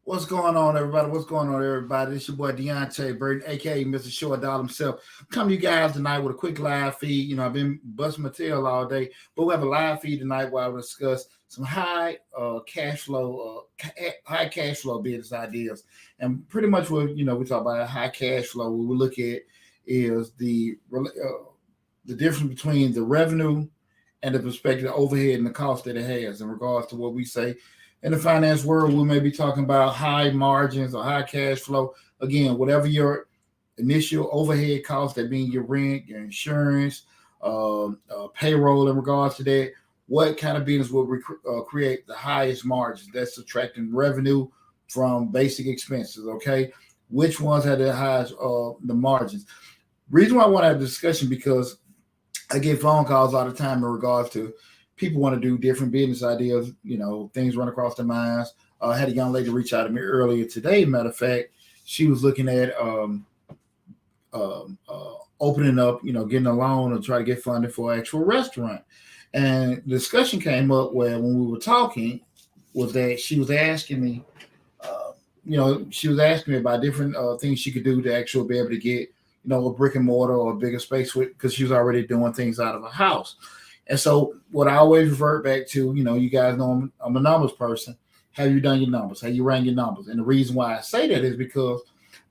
What's going on, everybody? What's going on, everybody? It's your boy Deonte Burden, aka Mr. Short Dollar himself. Come to you guys tonight with a quick live feed. I've been busting my tail all day, but we have a live feed tonight where I will discuss some high cash flow business ideas. And pretty much what we talk about high cash flow. What we look at is the difference between the revenue and the perspective, the overhead, and the cost that it has in regards to what we say. In the finance world, we may be talking about high margins or high cash flow. Again, whatever your initial overhead costs, that means your rent, your insurance, payroll in regards to that, what kind of business will create the highest margins? That's subtracting revenue from basic expenses, okay? Which ones have the highest the margins? Reason why I want to have a discussion, because I get phone calls all the time in regards to people want to do different business ideas, things run across their minds. I had a young lady reach out to me earlier today. Matter of fact, she was looking at opening up, getting a loan or try to get funded for an actual restaurant. And the discussion came up where when we were talking was that she was asking me, about different things she could do to actually be able to get, a brick and mortar or a bigger space with, because she was already doing things out of a house. And so what I always revert back to, you guys know I'm a numbers person. Have you done your numbers? Have you ran your numbers? And the reason why I say that is because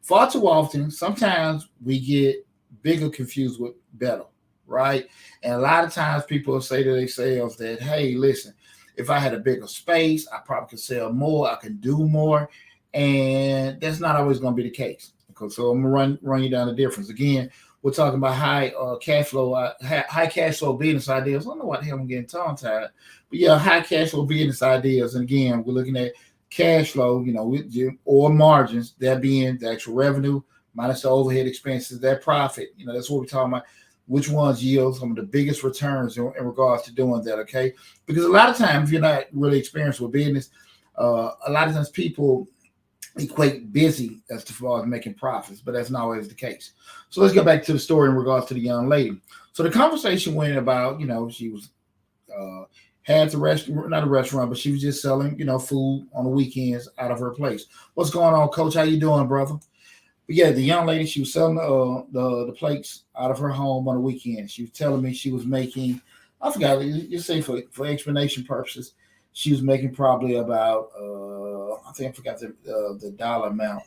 far too often, sometimes we get bigger confused with better, right? And a lot of times people say to themselves that, hey, listen, if I had a bigger space, I probably could sell more, I could do more. And that's not always going to be the case. Okay, so I'm going to run you down the difference. Again, we're talking about high cash flow business ideas. I don't know what the hell I'm getting tongue-tied. But yeah, high cash flow business ideas. And again, we're looking at cash flow, or margins, that being the actual revenue minus the overhead expenses, that profit. That's what we're talking about. Which ones yield some of the biggest returns in regards to doing that, okay? Because a lot of times, if you're not really experienced with business, a lot of times people equate busy as far as making profits, but that's not always the case. So let's get back to the story in regards to the young lady. So the conversation went about, she was had the restaurant, not a restaurant, but she was just selling, food on the weekends out of her place. What's going on, Coach? How you doing, brother? But yeah, the young lady, she was selling the plates out of her home on the weekend. She was telling me she was making, I forgot, you say for explanation purposes, she was making probably about, I think I forgot the dollar amount,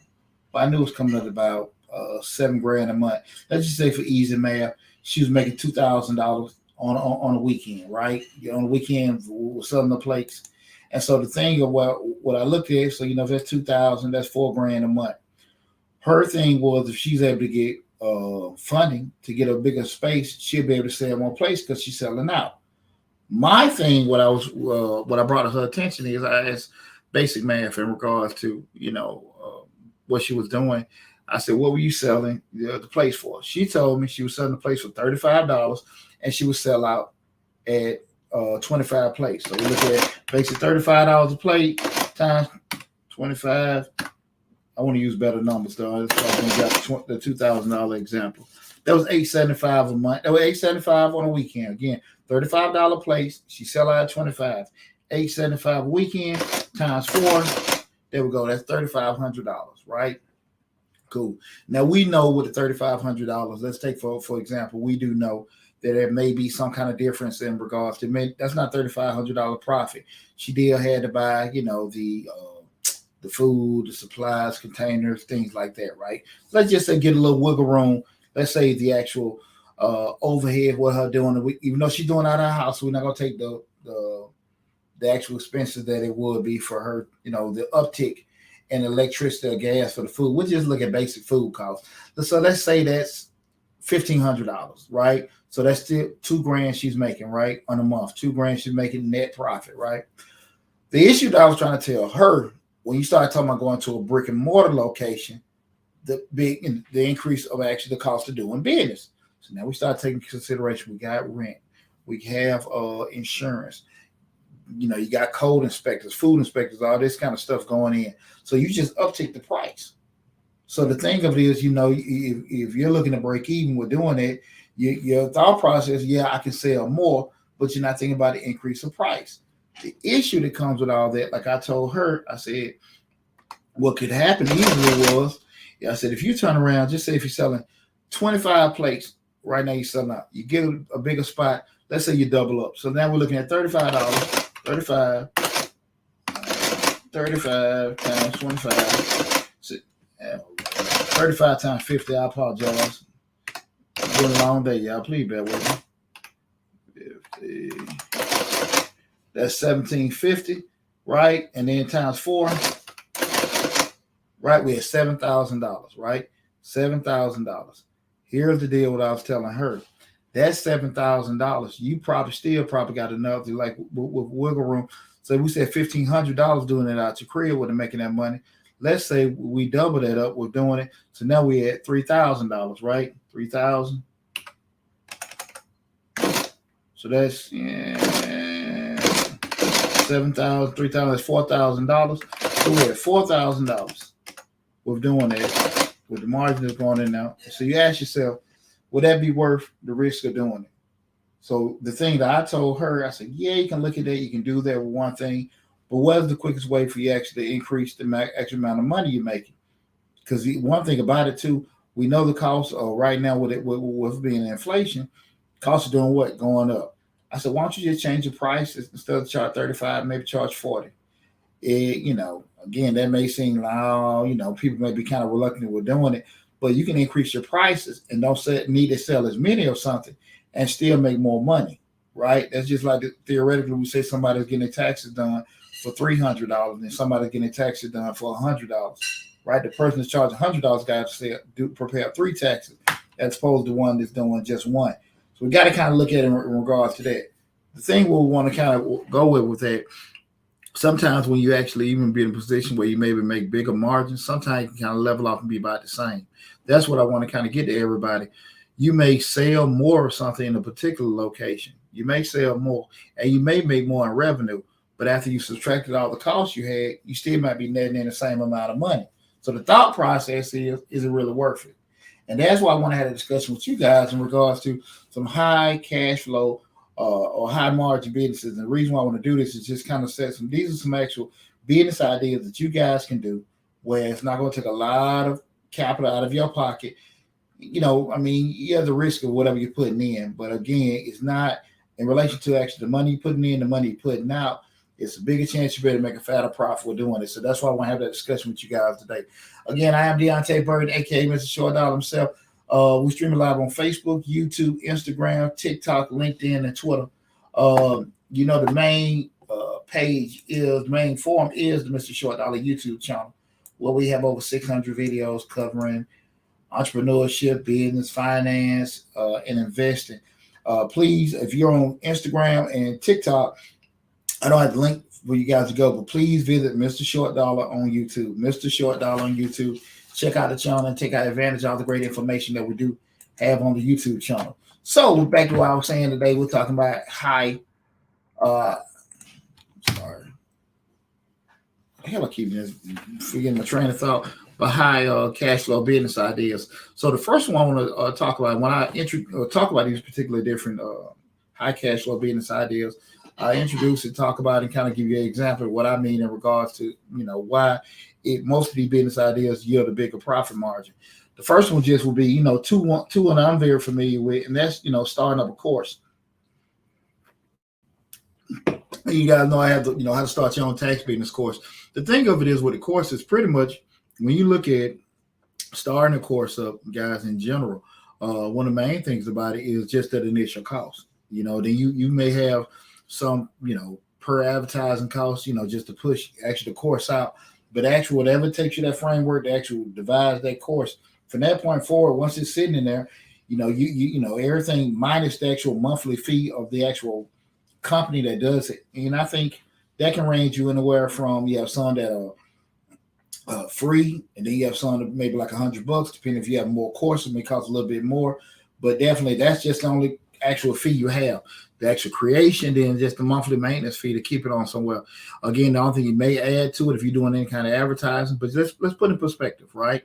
but I knew it was coming at about $7,000 a month. Let's just say for easy math, she was making $2,000 on a weekend, right? On the weekend, we're selling the plates. And so the thing of what I looked at, so if that's $2,000, that's $4,000 a month. Her thing was if she's able to get funding to get a bigger space, she'll be able to sell more plates because she's selling out. My thing, what I brought to her attention is I asked basic math in regards to, what she was doing. I said, what were you selling the place for? She told me she was selling the place for $35 and she would sell out at 25 plates. So we look at basically $35 a plate times 25. I want to use better numbers though. That's why I got the $2,000 example. That was $875 a month. That was $875 on a weekend. Again, $35 place. She sell out at 25. $875 a weekend times 4. There we go. That's $3,500, right? Cool. Now we know with the $3,500. Let's take for example, we do know that there may be some kind of difference in regards to that's not $3,500 profit. She still had to buy, the food, the supplies, containers, things like that, right? Let's just say get a little wiggle room. Let's say the actual overhead, what her doing, even though she's doing out of her house, we're not gonna take the actual expenses that it would be for her, the uptick in electricity or gas for the food. We'll just look at basic food costs. So let's say that's $1,500, right? So that's still $2,000 she's making, right, on a month. $2,000 she's making net profit, right? The issue that I was trying to tell her When you start talking about going to a brick and mortar location, the increase of actually the cost of doing business. So now we start taking consideration. We got rent, we have insurance. You got code inspectors, food inspectors, all this kind of stuff going in. So you just uptick the price. So the thing of it is, if you're looking to break even with doing it, your thought process, yeah, I can sell more, but you're not thinking about the increase of price. The issue that comes with all that, like I told her, I said, what could happen easily was, I said, if you turn around, just say if you're selling 25 plates, right now you're selling out, you get a bigger spot, let's say you double up. So now we're looking at $35, 35 times 25, 35 times 50, I apologize. It's been a long day, y'all. Please bear with me. 50. That's $1,750, right? And then times 4, right? We had $7,000, right? $7,000. Here's the deal what I was telling her. That's $7,000. You probably got enough to, like, with wiggle room. So we said $1,500 doing it out your crib with making that money. Let's say we double that up. We're doing it. So now we at $3,000, right? 3,000. So that's 7,000, 3,000. That's $4,000. So we're at $4,000. We're doing that with the margin that's going in now. So you ask yourself, would that be worth the risk of doing it? So the thing that I told her, I said, yeah, you can look at that. You can do that with one thing. But what is the quickest way for you actually to increase the extra amount of money you're making? Because one thing about it, too, we know the costs right now with being inflation, costs are doing what? Going up. I said, why don't you just change your prices instead of charge 35, maybe charge 40? Again, that may seem like, people may be kind of reluctant with doing it, but you can increase your prices and don't need to sell as many of something and still make more money, right? That's just like theoretically, we say somebody's getting their taxes done for $300 and somebody's getting their taxes done for $100, right? The person that's charging $100 got to prepare 3 taxes as opposed to one that's doing just one. So we got to kind of look at it in regards to that. The thing we want to kind of go with that, sometimes when you actually even be in a position where you maybe make bigger margins, sometimes you can kind of level off and be about the same. That's what I want to kind of get to everybody. You may sell more of something in a particular location. You may sell more, and you may make more in revenue, but after you subtracted all the costs you had, you still might be netting in the same amount of money. So the thought process is it really worth it? And that's why I want to have a discussion with you guys in regards to some high cash flow or high margin businesses. And the reason why I want to do this is just kind of these are some actual business ideas that you guys can do where it's not going to take a lot of capital out of your pocket. You have the risk of whatever you're putting in, but again, it's not in relation to actually the money you're putting in, the money you're putting out. It's a bigger chance you better make a fatter profit for doing it. So that's why I want to have that discussion with you guys today. Again, I am Deonte Burden, aka Mr. Short Dollar himself. We stream live on Facebook, YouTube, Instagram, TikTok, LinkedIn, and Twitter. The main main forum is the Mr. Short Dollar YouTube channel, where we have over 600 videos covering entrepreneurship, business, finance, and investing. Please, if you're on Instagram and TikTok, I don't have the link for you guys to go, but please visit Mr. Short Dollar on YouTube. Mr. Short Dollar on YouTube. Check out the channel and take advantage of all the great information that we do have on the YouTube channel. So back to what I was saying today, we're talking about high. Sorry, hell, I keep forgetting my train of thought. But high cash flow business ideas. So the first one I want to talk about when I talk about these particular different high cash flow business ideas. I introduce and talk about and kind of give you an example of what I mean in regards to, why most of these business ideas yield a bigger profit margin. The first one just will be, two and I'm very familiar with, and that's, starting up a course. You guys know I have to, how to start your own tax business course. The thing of it is with the course is pretty much when you look at starting a course up, guys, in general, one of the main things about it is just that initial cost. Then you may have some, per advertising cost, just to push actually the course out. But actually, whatever takes you that framework to actually devise that course, from that point forward, once it's sitting in there, everything minus the actual monthly fee of the actual company that does it. And I think that can range you anywhere from, you have some that are free, and then you have some that maybe like $100, depending if you have more courses, it may cost a little bit more, but definitely that's just the only actual fee you have. The actual creation, then just the monthly maintenance fee to keep it on somewhere. Again, the only thing you may add to it if you're doing any kind of advertising, but let's put in perspective, right?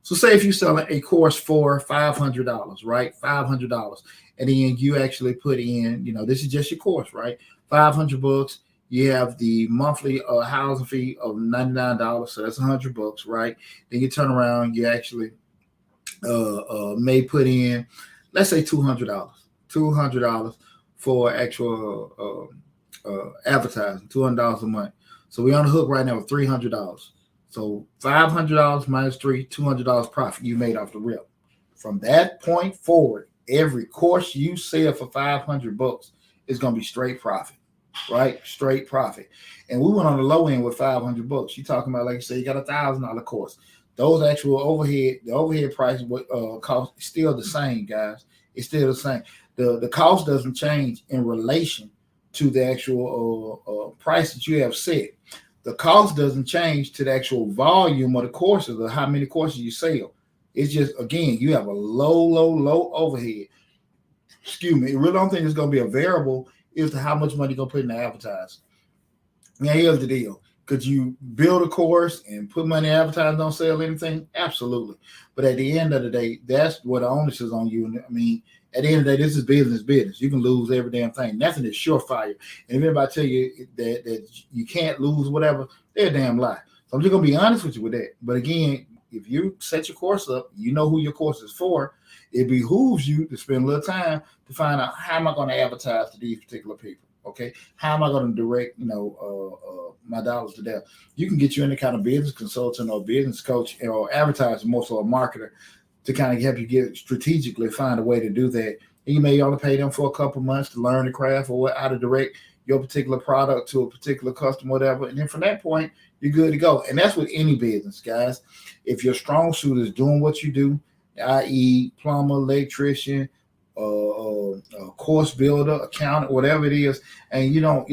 So say if you're selling a course for $500, right? $500, and then you actually put in, this is just your course, right? 500 books. You have the monthly housing fee of $99, so that's $100, right? Then you turn around, you actually may put in, let's say $200 for actual advertising, $200 a month. So we're on the hook right now with $300. So $500 minus $200 profit you made off the rip. From that point forward, every course you sell for $500 is going to be straight profit, right? Straight profit. And we went on the low end with $500. You're talking about, like you say, you got $1,000 course. Those actual the overhead price cost is still the same, guys. It's still the same. The cost doesn't change in relation to the actual price that you have set. The cost doesn't change to the actual volume of the courses or how many courses you sell. It's just, again, you have a low overhead. Excuse me. I really don't think it's going to be a variable as to how much money you're going to put in the advertising. Now, here's the deal. Could you build a course and put money in advertising, don't sell anything? Absolutely. But at the end of the day, that's what the onus is on you. I mean, at the end of the day, this is business. You can lose every damn thing. Nothing is surefire. And if anybody tell you that you can't lose whatever, they're a damn lie. So I'm just going to be honest with you with that. But again, if you set your course up, you know who your course is for, it behooves you to spend a little time to find out how am I going to advertise to these particular people. Okay, how am I going to direct, my dollars to them? You can get you any kind of business consultant or business coach or advertiser, more so a marketer, to kind of help you get strategically find a way to do that. And you may only pay them for a couple months to learn the craft or how to direct your particular product to a particular customer, whatever. And then from that point, you're good to go. And that's with any business, guys. If your strong suit is doing what you do, i.e., plumber, electrician, course builder, accountant, whatever it is, and you're not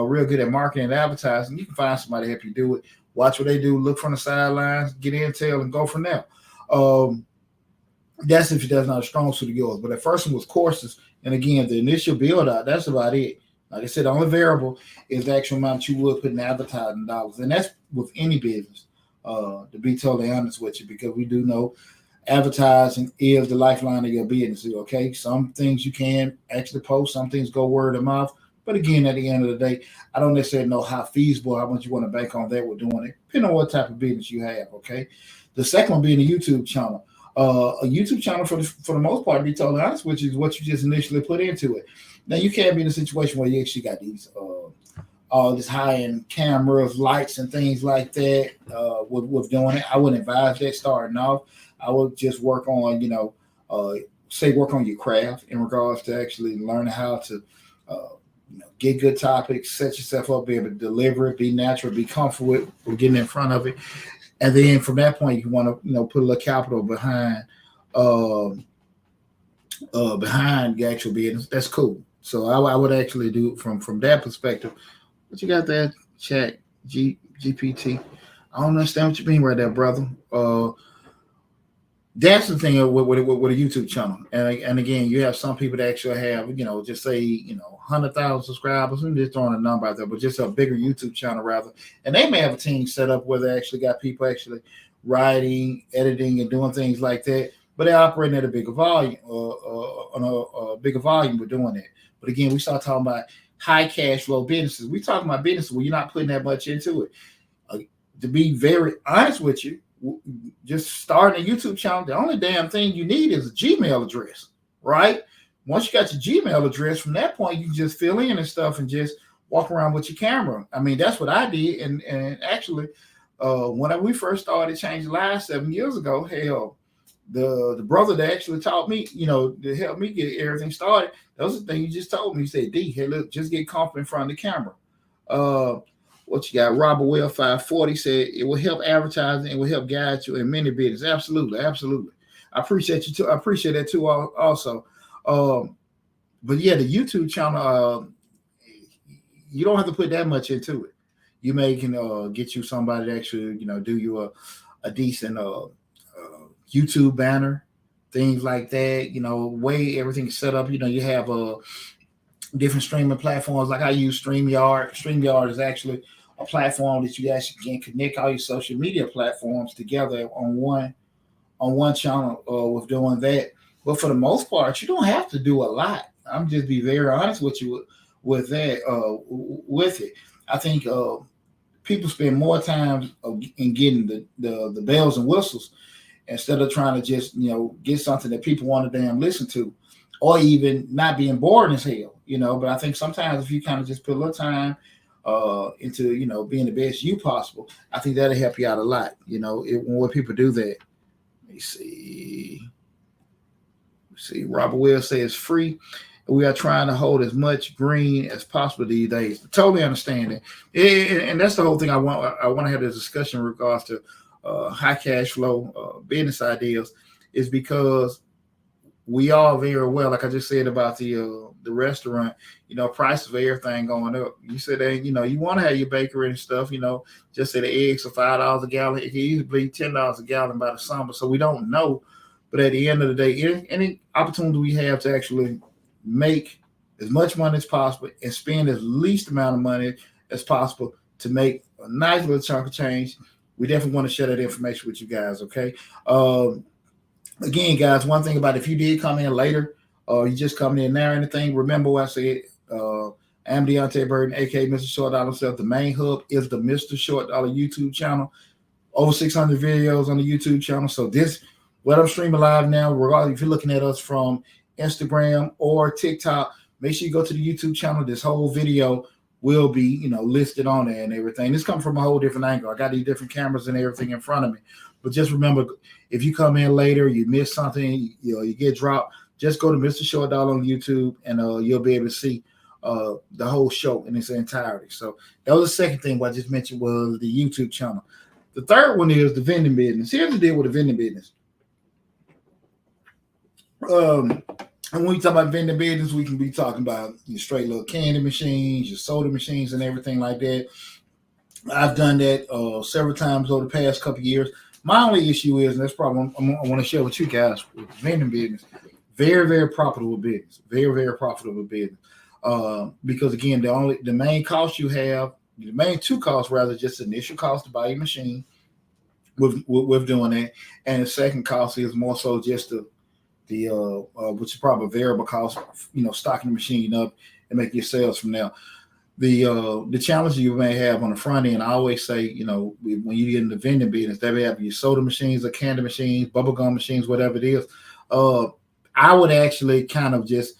real good at marketing and advertising, you can find somebody to help you do it. Watch what they do, look from the sidelines, get intel, and go from there. That's if that's not a strong suit of yours. But at first one was courses, and again, the initial build out, that's about it. Like I said, the only variable is the actual amount you would put in advertising dollars, and that's with any business. To be totally honest with you, because we do know advertising is the lifeline of your business. Okay, some things you can actually post, some things go word of mouth. But again, at the end of the day, I don't necessarily know how feasible, how much you want to bank on that with doing it, depending on what type of business you have. Okay, the second one being a YouTube channel. A YouTube channel, for the most part, to be totally honest with you, is what you just initially put into it. Now, you can't be in a situation where you actually got these all this high-end cameras, lights, and things like that with doing it. I wouldn't advise that starting off. I would just work on, work on your craft in regards to actually learning how to get good topics, set yourself up, be able to deliver it, be natural, be comfortable with getting in front of it. And then from that point, you want to, put a little capital behind the actual business. That's cool. So I would actually do from that perspective. What you got there, chat GPT? I don't understand what you mean right there, brother. That's the thing with a YouTube channel. And again, you have some people that actually have, just say, 100,000 subscribers. I'm just throwing a number out there, but just a bigger YouTube channel rather. And they may have a team set up where they actually got people actually writing, editing, and doing things like that. But they're operating at a bigger volume, on a bigger volume with doing that. But again, we start talking about high cash flow businesses. We're talking about businesses where you're not putting that much into it. To be very honest with you, just starting a YouTube channel, the only damn thing you need is a Gmail address, right? Once you got your Gmail address, from that point, you can just fill in and stuff and just walk around with your camera. I mean, that's what I did. And actually, when we first started Changing Lives 7 years ago, hell, the brother that actually taught me, to help me get everything started, that was the thing you just told me. He said, D, hey, look, just get comfortable in front of the camera. What you got? Robert Well 540 said it will help advertising and will help guide you in many business. Absolutely. I appreciate you too. I appreciate that too also. But yeah, the YouTube channel, you don't have to put that much into it. you may can get you somebody to actually, do you a decent YouTube banner, things like that. Way everything's set up. You have different streaming platforms. Like I use StreamYard. StreamYard is actually a platform that you actually can connect all your social media platforms together on one channel with doing that. But for the most part, you don't have to do a lot. I'm just be very honest with you with that. With it, I think people spend more time in getting the bells and whistles instead of trying to just get something that people want to damn listen to, or even not being bored as hell. But I think sometimes if you kind of just put a little time into being the best you possible, I think that'll help you out a lot. When people do that. Let me see. Robert Will says free. We are trying to hold as much green as possible these days. Totally understand it, and that's the whole thing. I want to have this discussion in regards to high cash flow business ideas, is because we all very well, like I just said about the restaurant, prices of everything going up. You said that you want to have your bakery and stuff. Just say the eggs are $5 a gallon. It can easily be $10 a gallon by the summer. So we don't know, but at the end of the day, any opportunity we have to actually make as much money as possible and spend as least amount of money as possible to make a nice little chunk of change, we definitely want to share that information with you guys. Okay. Again, guys, one thing about if you did come in later or you just coming in now or anything, remember what I said. I'm Deonte Burden, aka Mr. Short Dollar himself. The main hub is the Mr. Short Dollar YouTube channel. Over 600 videos on the YouTube channel. So what I'm streaming live now, regardless if you're looking at us from Instagram or TikTok, make sure you go to the YouTube channel. This whole video will be, listed on there and everything. This comes from a whole different angle. I got these different cameras and everything in front of me. But just remember, if you come in later, you miss something, you get dropped, just go to Mr. Short Dollar on YouTube and you'll be able to see the whole show in its entirety. So that was the second thing what I just mentioned was the YouTube channel. The third one is the vending business. Here's the deal with the vending business. And when we talk about vending business, we can be talking about your straight little candy machines, your soda machines, and everything like that. I've done that several times over the past couple of years. My only issue is, and that's probably I want to share with you guys, with vending business, very, very profitable business, very, very profitable business. Because again, the main cost you have, the main two costs rather, just the initial cost to buy your machine with doing that, and the second cost is more so just the which is probably a variable cost, stocking the machine up and making your sales from there. The challenge you may have on the front end, I always say, when you get in the vending business, they may have your soda machines or candy machines, bubblegum machines, whatever it is. I would actually kind of just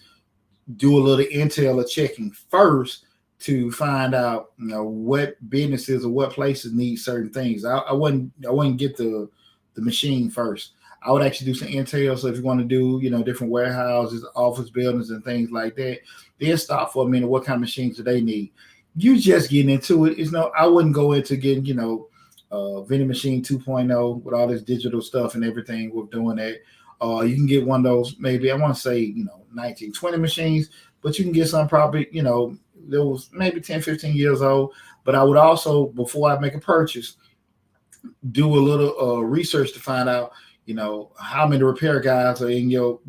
do a little intel or checking first to find out, what businesses or what places need certain things. I wouldn't get the machine first. I would actually do some intel. So if you want to do, different warehouses, office buildings, and things like that, then stop for a minute. What kind of machines do they need? You just getting into it. I wouldn't go into getting, vending machine 2.0 with all this digital stuff and everything. We're doing that. You can get one of those, maybe I want to say, 1920 machines, but you can get some probably, those maybe 10, 15 years old. But I would also, before I make a purchase, do a little research to find out, how many repair guys are in your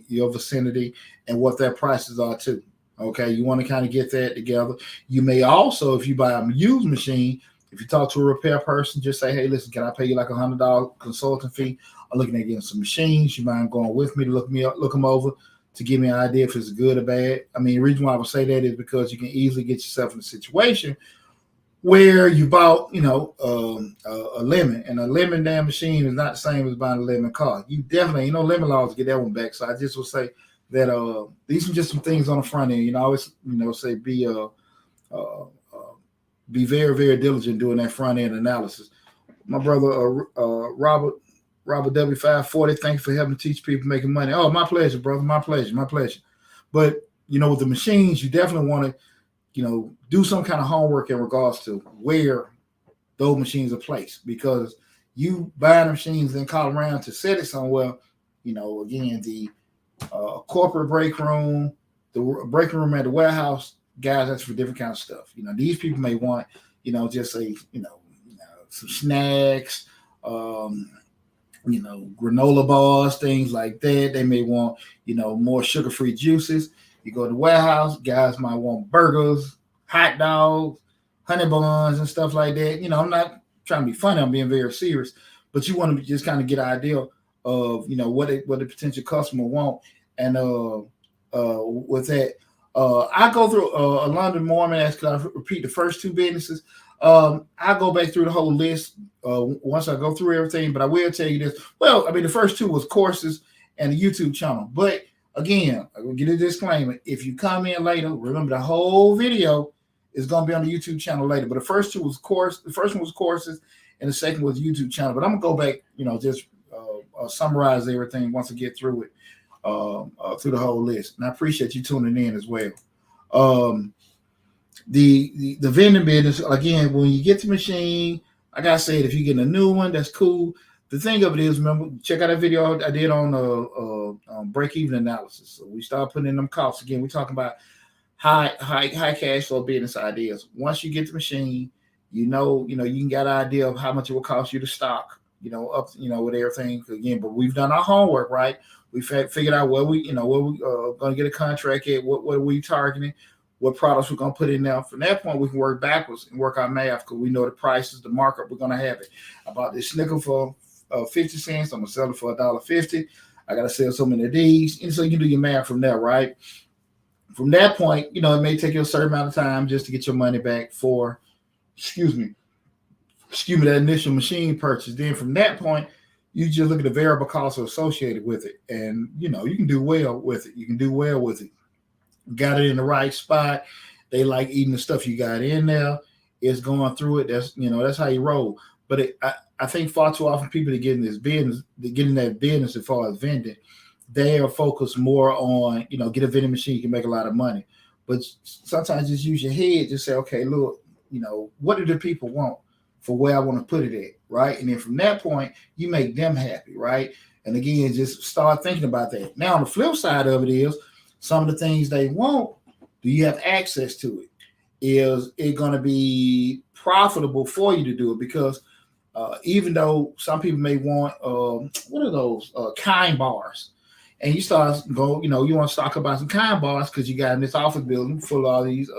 vicinity and what their prices are too. Okay, you want to kind of get that together. You may also, if you buy a used machine, if you talk to a repair person, just say, hey, listen, can I pay you like $100 consulting fee? I'm looking at getting some machines. You mind going with me to look them over to give me an idea if it's good or bad? I mean, the reason why I would say that is because you can easily get yourself in a situation where you bought, a lemon, and a lemon damn machine is not the same as buying a lemon car. You definitely, lemon laws to get that one back. So I just would say that these are just some things on the front end. I always, say be very, very diligent doing that front end analysis. My brother Robert W540, thank you for helping teach people making money. Oh, my pleasure, brother. My pleasure. But with the machines, you definitely want to, do some kind of homework in regards to where those machines are placed, because you buying machines and call around to set it somewhere, again, the corporate break room, the break room at the warehouse, guys, that's for different kind of stuff. These people may want, just say, some snacks, granola bars, things like that. They may want, more sugar-free juices. You go to the warehouse, guys might want burgers, hot dogs, honey buns, and stuff like that. I'm not trying to be funny. I'm being very serious, but you want to just kind of get an idea of, what the potential customer want. And with that, I go through a London Mormon, as I repeat the first two businesses. I go back through the whole list once I go through everything, but I will tell you this. Well, I mean, the first two was courses and the YouTube channel. But again, I will get a disclaimer. If you come in later, remember the whole video is going to be on the YouTube channel later. But the first two was the first one was courses, and the second was YouTube channel. But I'm going to go back, just summarize everything once I get through it, through the whole list. And I appreciate you tuning in as well. The vending business, again, when you get the machine, like I said, if you're getting a new one, that's cool. The thing of it is, remember, check out that video I did on break-even analysis. So we start putting in them costs. Again, we're talking about high cash flow business ideas. Once you get the machine, you can get an idea of how much it will cost you to stock, up, with everything. Again, but we've done our homework, right? We figured out where we going to get a contract at, what are we targeting, what products we're going to put in there. From that point, we can work backwards and work our math because we know the prices, the markup we're going to have it. I bought this Snicker for 50 cents. I'm going to sell it for $1.50. I got to sell so many of these. And so you can do your math from there, right? From that point, it may take you a certain amount of time just to get your money back for, that initial machine purchase. Then from that point, you just look at the variable costs associated with it. And, you can do well with it. Got it in the right spot. They like eating the stuff you got in there. It's going through it. That's how you roll. But I think far too often people that get in this business, as far as vending, they are focused more on, get a vending machine, you can make a lot of money. But sometimes just use your head, just say, okay, look, what do the people want for where I want to put it at, right? And then from that point, you make them happy, right? And again, just start thinking about that. Now, on the flip side of it is, some of the things they want, do you have access to it? Is it going to be profitable for you to do it? Because even though some people may want, what are those, kind bars? And you start you want to talk about some kind bars because you got in this office building full of all these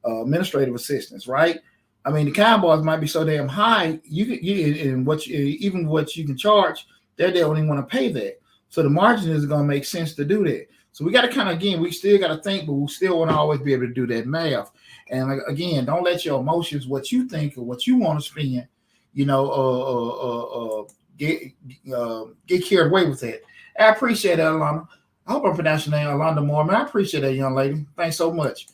administrative assistants, right? I mean, the kind bars might be so damn high, even what you can charge, they don't even want to pay that. So the margin is going to make sense to do that. So we got to kind of, again, we still got to think, but we still want to always be able to do that math. And again, don't let your emotions, what you think or what you want to spend, get carried away with that. I appreciate that, Alana. I hope I'm pronouncing your name, Alana Mormon. I appreciate that, young lady. Thanks so much.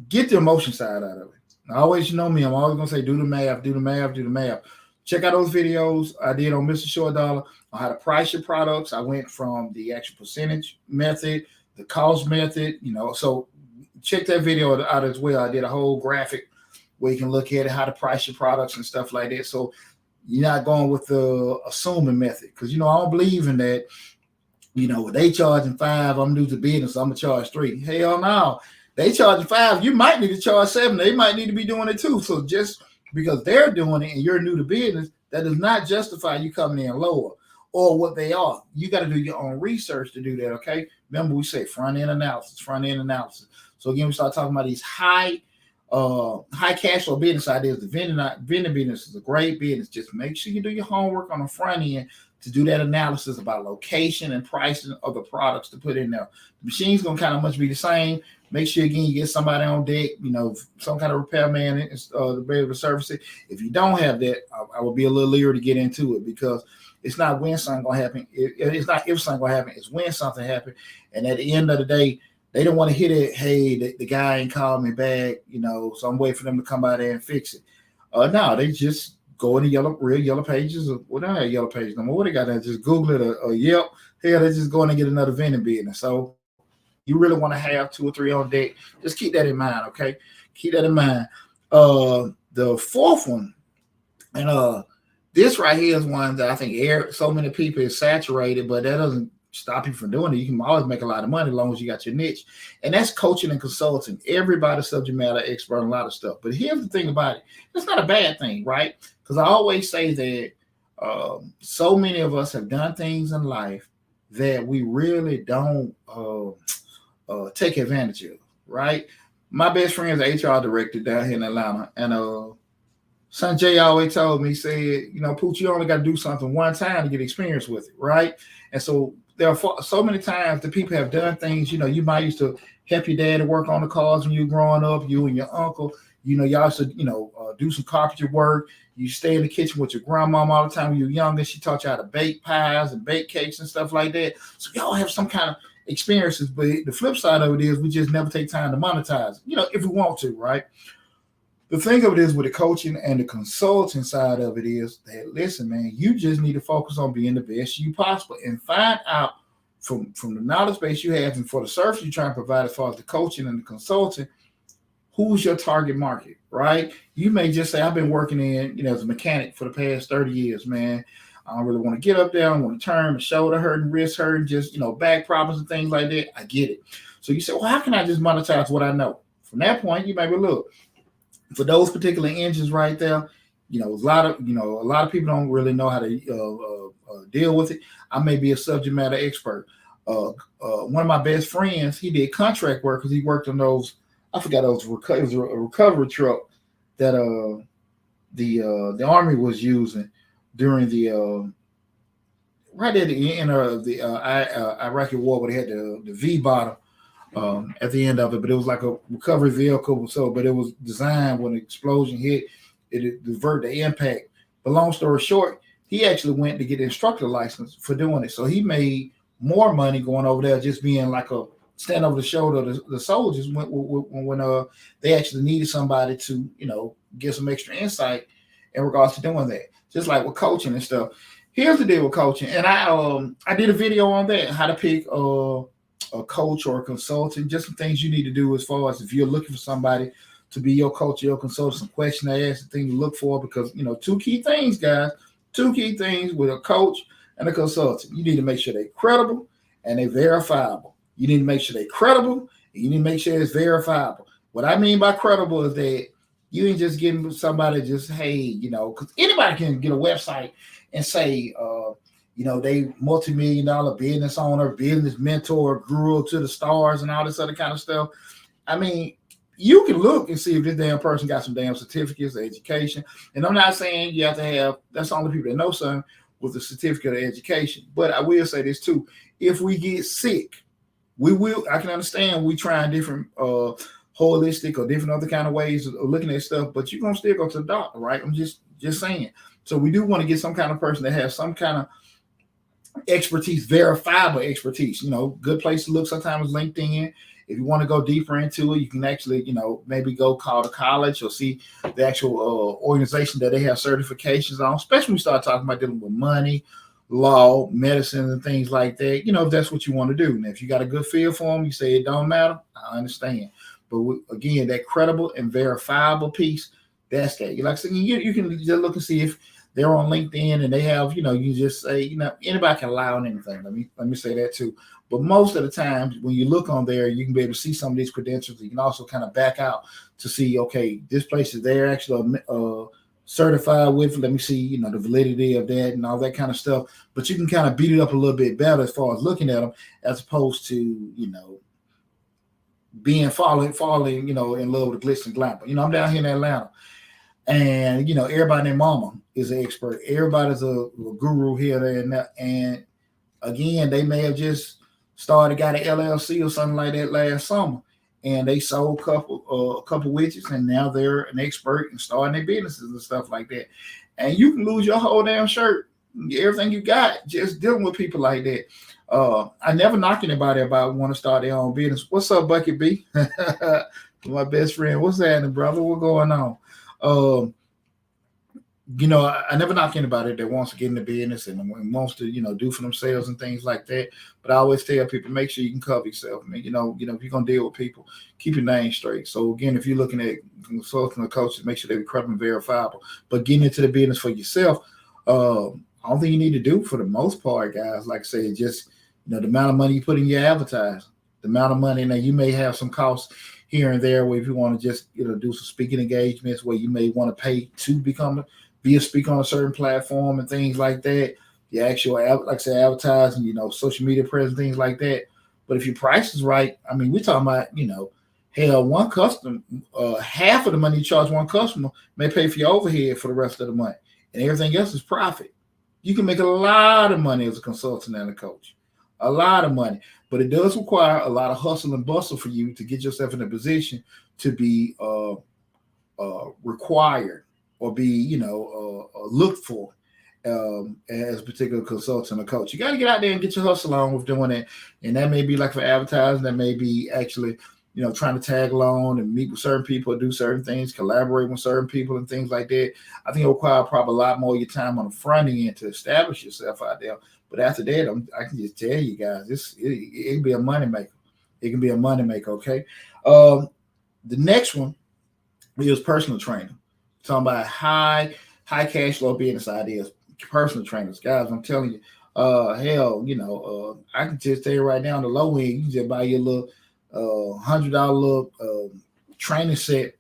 Get the emotion side out of it. I always, me, I'm always going to say, do the math. Check out those videos I did on Mr. Short Dollar on how to price your products. I went from the actual percentage method, the cost method, so check that video out as well. I did a whole graphic where you can look at it, how to price your products and stuff like that. So you're not going with the assuming method because, I don't believe in that, they charging $5, I'm going to do the business, I'm going to charge $3. Hell no. They charging $5, you might need to charge $7. They might need to be doing it too. So just because they're doing it and you're new to business, that does not justify you coming in lower or what they are. You got to do your own research to do that, okay? Remember, we say front-end analysis. So again, we start talking about these high cash flow business ideas. The vending business is a great business. Just make sure you do your homework on the front end to do that analysis about location and pricing of the products to put in there. The machine's going to kind of much be the same. Make sure, again, you get somebody on deck, some kind of repairman to be able to service it. If you don't have that, I would be a little leery to get into it because it's not when something going to happen. It's not if something going to happen. It's when something happens. And at the end of the day, they don't want to hit it. Hey, the guy ain't called me back, so I'm waiting for them to come by there and fix it. No, they just go in the real yellow pages. Well, they don't have yellow pages no more. What they got there? Just Google it or Yelp. Hell, they're just going to get another vending business. So you really want to have 2 or 3 on deck. Just keep that in mind, okay? Keep that in mind. The fourth one, and this right here is one that I think so many people is saturated, but that doesn't stop you from doing it. You can always make a lot of money as long as you got your niche. And that's coaching and consulting. Everybody's subject matter expert on a lot of stuff. But here's the thing about it. It's not a bad thing, right? Because I always say that so many of us have done things in life that we really don't take advantage of, right? My best friend is an HR director down here in Atlanta. And Son Jay always told me, he said, you know, Pooch, you only got to do something one time to get experience with it, right? And so there are so many times that people have done things, you know, you might used to help your dad to work on the cars when you were growing up, you and your uncle, you know, y'all used to, you know, do some carpentry work. You stay in the kitchen with your grandmom all the time when you were younger. She taught you how to bake pies and bake cakes and stuff like that. So y'all have some kind of experiences, but the flip side of it is we just never take time to monetize, you know, if we want to, right? The thing of it is with the coaching and the consulting side of it is that, listen, man, you just need to focus on being the best you possible and find out from the knowledge base you have and for the service you're trying to provide as far as the coaching and the consulting, who's your target market, right? You may just say, I've been working in, you know, as a mechanic for the past 30 years, man. I don't really want to get up there. I want to turn, my shoulder hurting, wrist hurting, just, you know, back problems and things like that. I get it. So you say, well, how can I just monetize what I know? From that point, you may be, look, for those particular engines right there, you know, a lot of people don't really know how to deal with it. I may be a subject matter expert. One of my best friends, he did contract work because he worked on those. I forgot those. It was a recovery truck that the Army was using during the right at the end of the Iraqi war, where they had the V bottom. At the end of it, but it was like a recovery vehicle. So, but it was designed when the explosion hit, it diverted the impact. But long story short, he actually went to get an instructor license for doing it. So he made more money going over there, just being like a stand over the shoulder of the soldiers when they actually needed somebody to, you know, get some extra insight in regards to doing that. Just like with coaching and stuff. Here's the deal with coaching, and I did a video on that, how to pick a coach or a consultant, just some things you need to do as far as if you're looking for somebody to be your coach or your consultant, some questions to ask, things to look for, because, you know, two key things with a coach and a consultant. You need to make sure they're credible and they're verifiable. You need to make sure they're credible and you need to make sure it's verifiable. What I mean by credible is that you ain't just getting somebody just, hey, you know, because anybody can get a website and say, you know, they multi-million-dollar business owner, business mentor, grew to the stars and all this other kind of stuff. I mean, you can look and see if this damn person got some damn certificates of education. And I'm not saying you have to have, that's the only people that know something with a certificate of education. But I will say this too. If we get sick, I can understand we trying different holistic or different other kind of ways of looking at stuff, but you're going to still go to the doctor, right? I'm just saying. So we do want to get some kind of person that has some kind of expertise, verifiable expertise. You know, good place to look sometimes is LinkedIn. If you want to go deeper into it, you can actually, you know, maybe go call the college or see the actual organization that they have certifications on, especially when we start talking about dealing with money, law, medicine, and things like that. You know, if that's what you want to do. And if you got a good feel for them, you say it don't matter, I understand. But again, that credible and verifiable piece, that's that. Like I said, you can just look and see if they're on LinkedIn and they have, you know, you just say, you know, anybody can lie on anything. Let me say that too. But most of the time, when you look on there, you can be able to see some of these credentials. You can also kind of back out to see, okay, this place is they're actually certified with. Let me see, you know, the validity of that and all that kind of stuff. But you can kind of beat it up a little bit better as far as looking at them, as opposed to, you know, being falling, you know, in love with the glitz and glamour. You know, I'm down here in Atlanta. And, you know, everybody and their mama is an expert. Everybody's a guru here, there, and that. And again, they may have just got an LLC or something like that last summer. And they sold a couple widgets, and now they're an expert in starting their businesses and stuff like that. And you can lose your whole damn shirt, everything you got, just dealing with people like that. I never knock anybody about want to start their own business. What's up, Bucket B? My best friend. What's happening, brother? What's going on? You know, I never knock anybody that wants to get into business and wants to, you know, do for themselves and things like that. But I always tell people, make sure you can cover yourself. I mean, you know, if you're gonna deal with people, keep your name straight. So again, if you're looking at consulting or coaches, make sure they're credible and verifiable. But getting into the business for yourself, I don't think you need to do for the most part, guys. Like I said, just The amount of money you put in your advertising, the amount of money. Now you may have some costs here and there where if you want to just do some speaking engagements where you may want to pay to be a speaker on a certain platform and things like that. The actual, like I said, advertising, social media presence, things like that. But if your price is right, I mean, we're talking about, hell, one customer, half of the money you charge one customer may pay for your overhead for the rest of the month, and everything else is profit. You can make a lot of money as a consultant and a coach, a lot of money, but it does require a lot of hustle and bustle for you to get yourself in a position to be required or be, looked for as a particular consultant or coach. You got to get out there and get your hustle on with doing it. And that may be like for advertising, that may be actually, trying to tag along and meet with certain people, do certain things, collaborate with certain people and things like that. I think it requires probably a lot more of your time on the front end to establish yourself out there. But after that, I can just tell you guys, it can be a moneymaker. It can be a moneymaker, okay? The next one is personal training. Talking about high cash flow business ideas. Personal trainers, guys, I'm telling you, I can just tell you right now on the low end, you can just buy your little $100 training set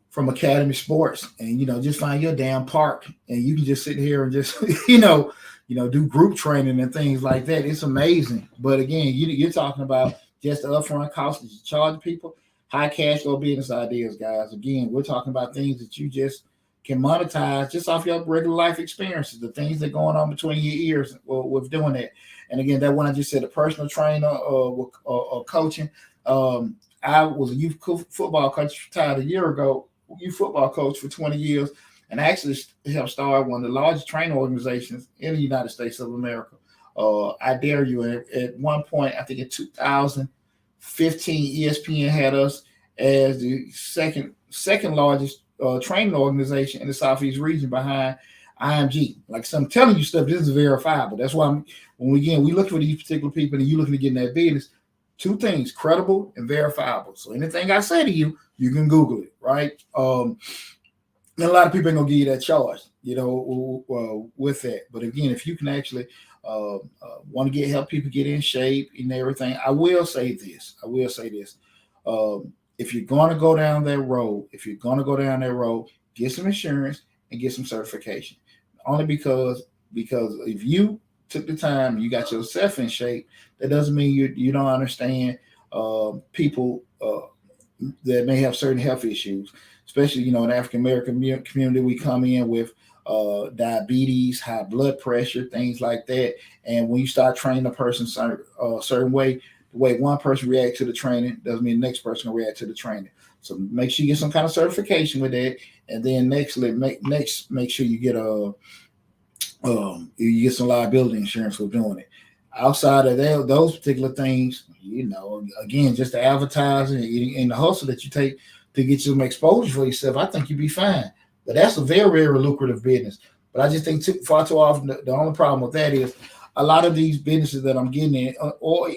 from Academy Sports, and just find your damn park, and you can just sit here and just do group training and things like that. It's amazing. But again, you're talking about just the upfront cost that you charge people. High cash flow business ideas, guys. Again, we're talking about things that you just can monetize just off your regular life experiences, the things that are going on between your ears with doing that. And again, that one I just said, a personal trainer or coaching. I was a youth football coach, retired a year ago, youth football coach for 20 years, and I actually helped start one of the largest training organizations in the United States of America. I dare you, at one point, I think in 2015, ESPN had us as the second largest training organization in the Southeast region behind IMG. Like so I'm telling you stuff, this is verifiable. That's why when we look for these particular people and you looking to get in that business, two things, credible and verifiable. So anything I say to you, you can Google it, right? And a lot of people ain't gonna give you that charge, with that. But again, if you can actually want to help people get in shape and everything, I will say this. If you're going to go down that road, get some insurance and get some certification. Only because if you took the time and you got yourself in shape, that doesn't mean you don't understand people that may have certain health issues, especially, in the African American community. We come in with diabetes, high blood pressure, things like that. And when you start training a person a certain way, the way one person reacts to the training doesn't mean the next person will react to the training. So make sure you get some kind of certification with that, and then make sure you get you get some liability insurance with doing it. Outside of those particular things, again, just the advertising and the hustle that you take to get some exposure for yourself, I think you'd be fine. But that's a very, very lucrative business. But I just think far too often the only problem with that is a lot of these businesses that I'm getting in, or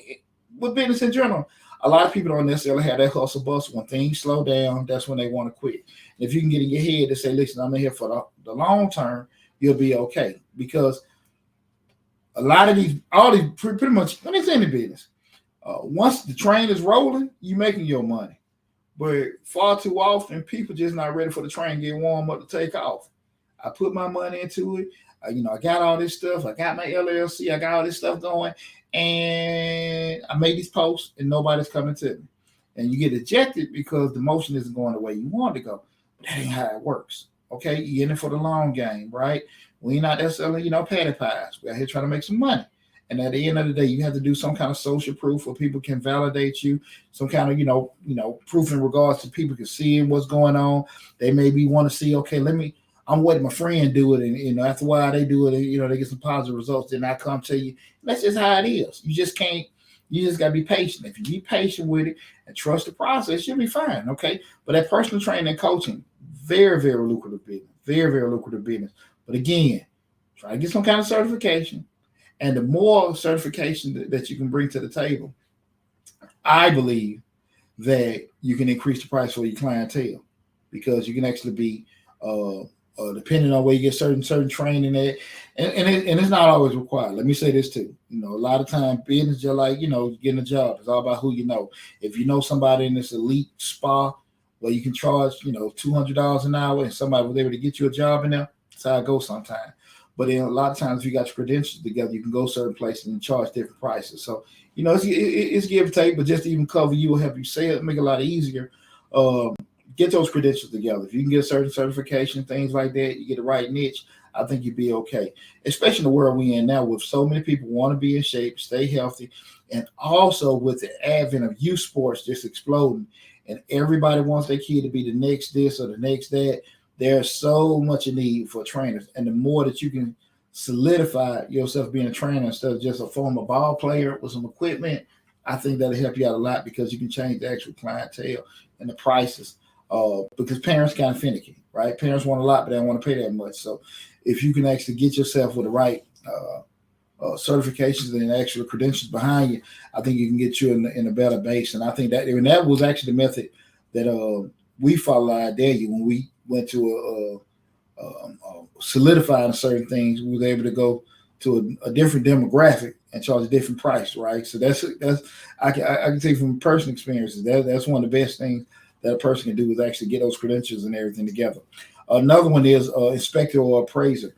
with business in general, a lot of people don't necessarily have that hustle bustle. When things slow down, that's when they want to quit. And if you can get in your head to say, listen, I'm in here for the long term, you'll be okay. Because a lot of pretty much, when it's in the business, once the train is rolling, you're making your money. But far too often, people just not ready for the train to get warm up to take off. I put my money into it. I got all this stuff. I got my LLC. I got all this stuff going. And I made these posts and nobody's coming to me. And you get ejected because the motion isn't going the way you want to go. But that ain't how it works. Okay? You're in it for the long game, right? We ain't out there selling, patty pies. We're out here trying to make some money. And at the end of the day, you have to do some kind of social proof where people can validate you, some kind of, proof in regards to people can see what's going on. They maybe want to see, okay, I'm letting my friend do it. And, after a while they do it, they get some positive results. Then I come to you. That's just how it is. You just got to be patient. If you be patient with it and trust the process, you'll be fine. Okay. But that personal training and coaching, very, very lucrative business, very, very lucrative business. But again, try to get some kind of certification. And the more certification that you can bring to the table, I believe that you can increase the price for your clientele, because you can actually be depending on where you get certain training at, and it's not always required. Let me say this too. A lot of time business just like getting a job. It's all about who you know. If you know somebody in this elite spa where you can charge $200 an hour, and somebody was able to get you a job in there, that's how it goes sometimes. But then a lot of times, if you got your credentials together, you can go certain places and charge different prices. So it's give and take, but just to even cover you will help you say it, make it a lot easier. Get those credentials together. If you can get certain certification, things like that, you get the right niche, I think you'd be okay. Especially in the world we're in now with so many people want to be in shape, stay healthy, and also with the advent of youth sports just exploding, and everybody wants their kid to be the next this or the next that. There's so much a need for trainers, and the more that you can solidify yourself being a trainer instead of just a former ball player with some equipment, I think that'll help you out a lot because you can change the actual clientele and the prices. Because parents kind of finicky, right? Parents want a lot, but they don't want to pay that much. So if you can actually get yourself with the right certifications and actual credentials behind you, I think you can get you in a better base. And I think that was actually the method that we followed at Daniel when we went to solidifying certain things. We were able to go to a different demographic and charge a different price, right? So that's I can take from personal experiences. That's one of the best things that a person can do is actually get those credentials and everything together. Another one is inspector or appraiser.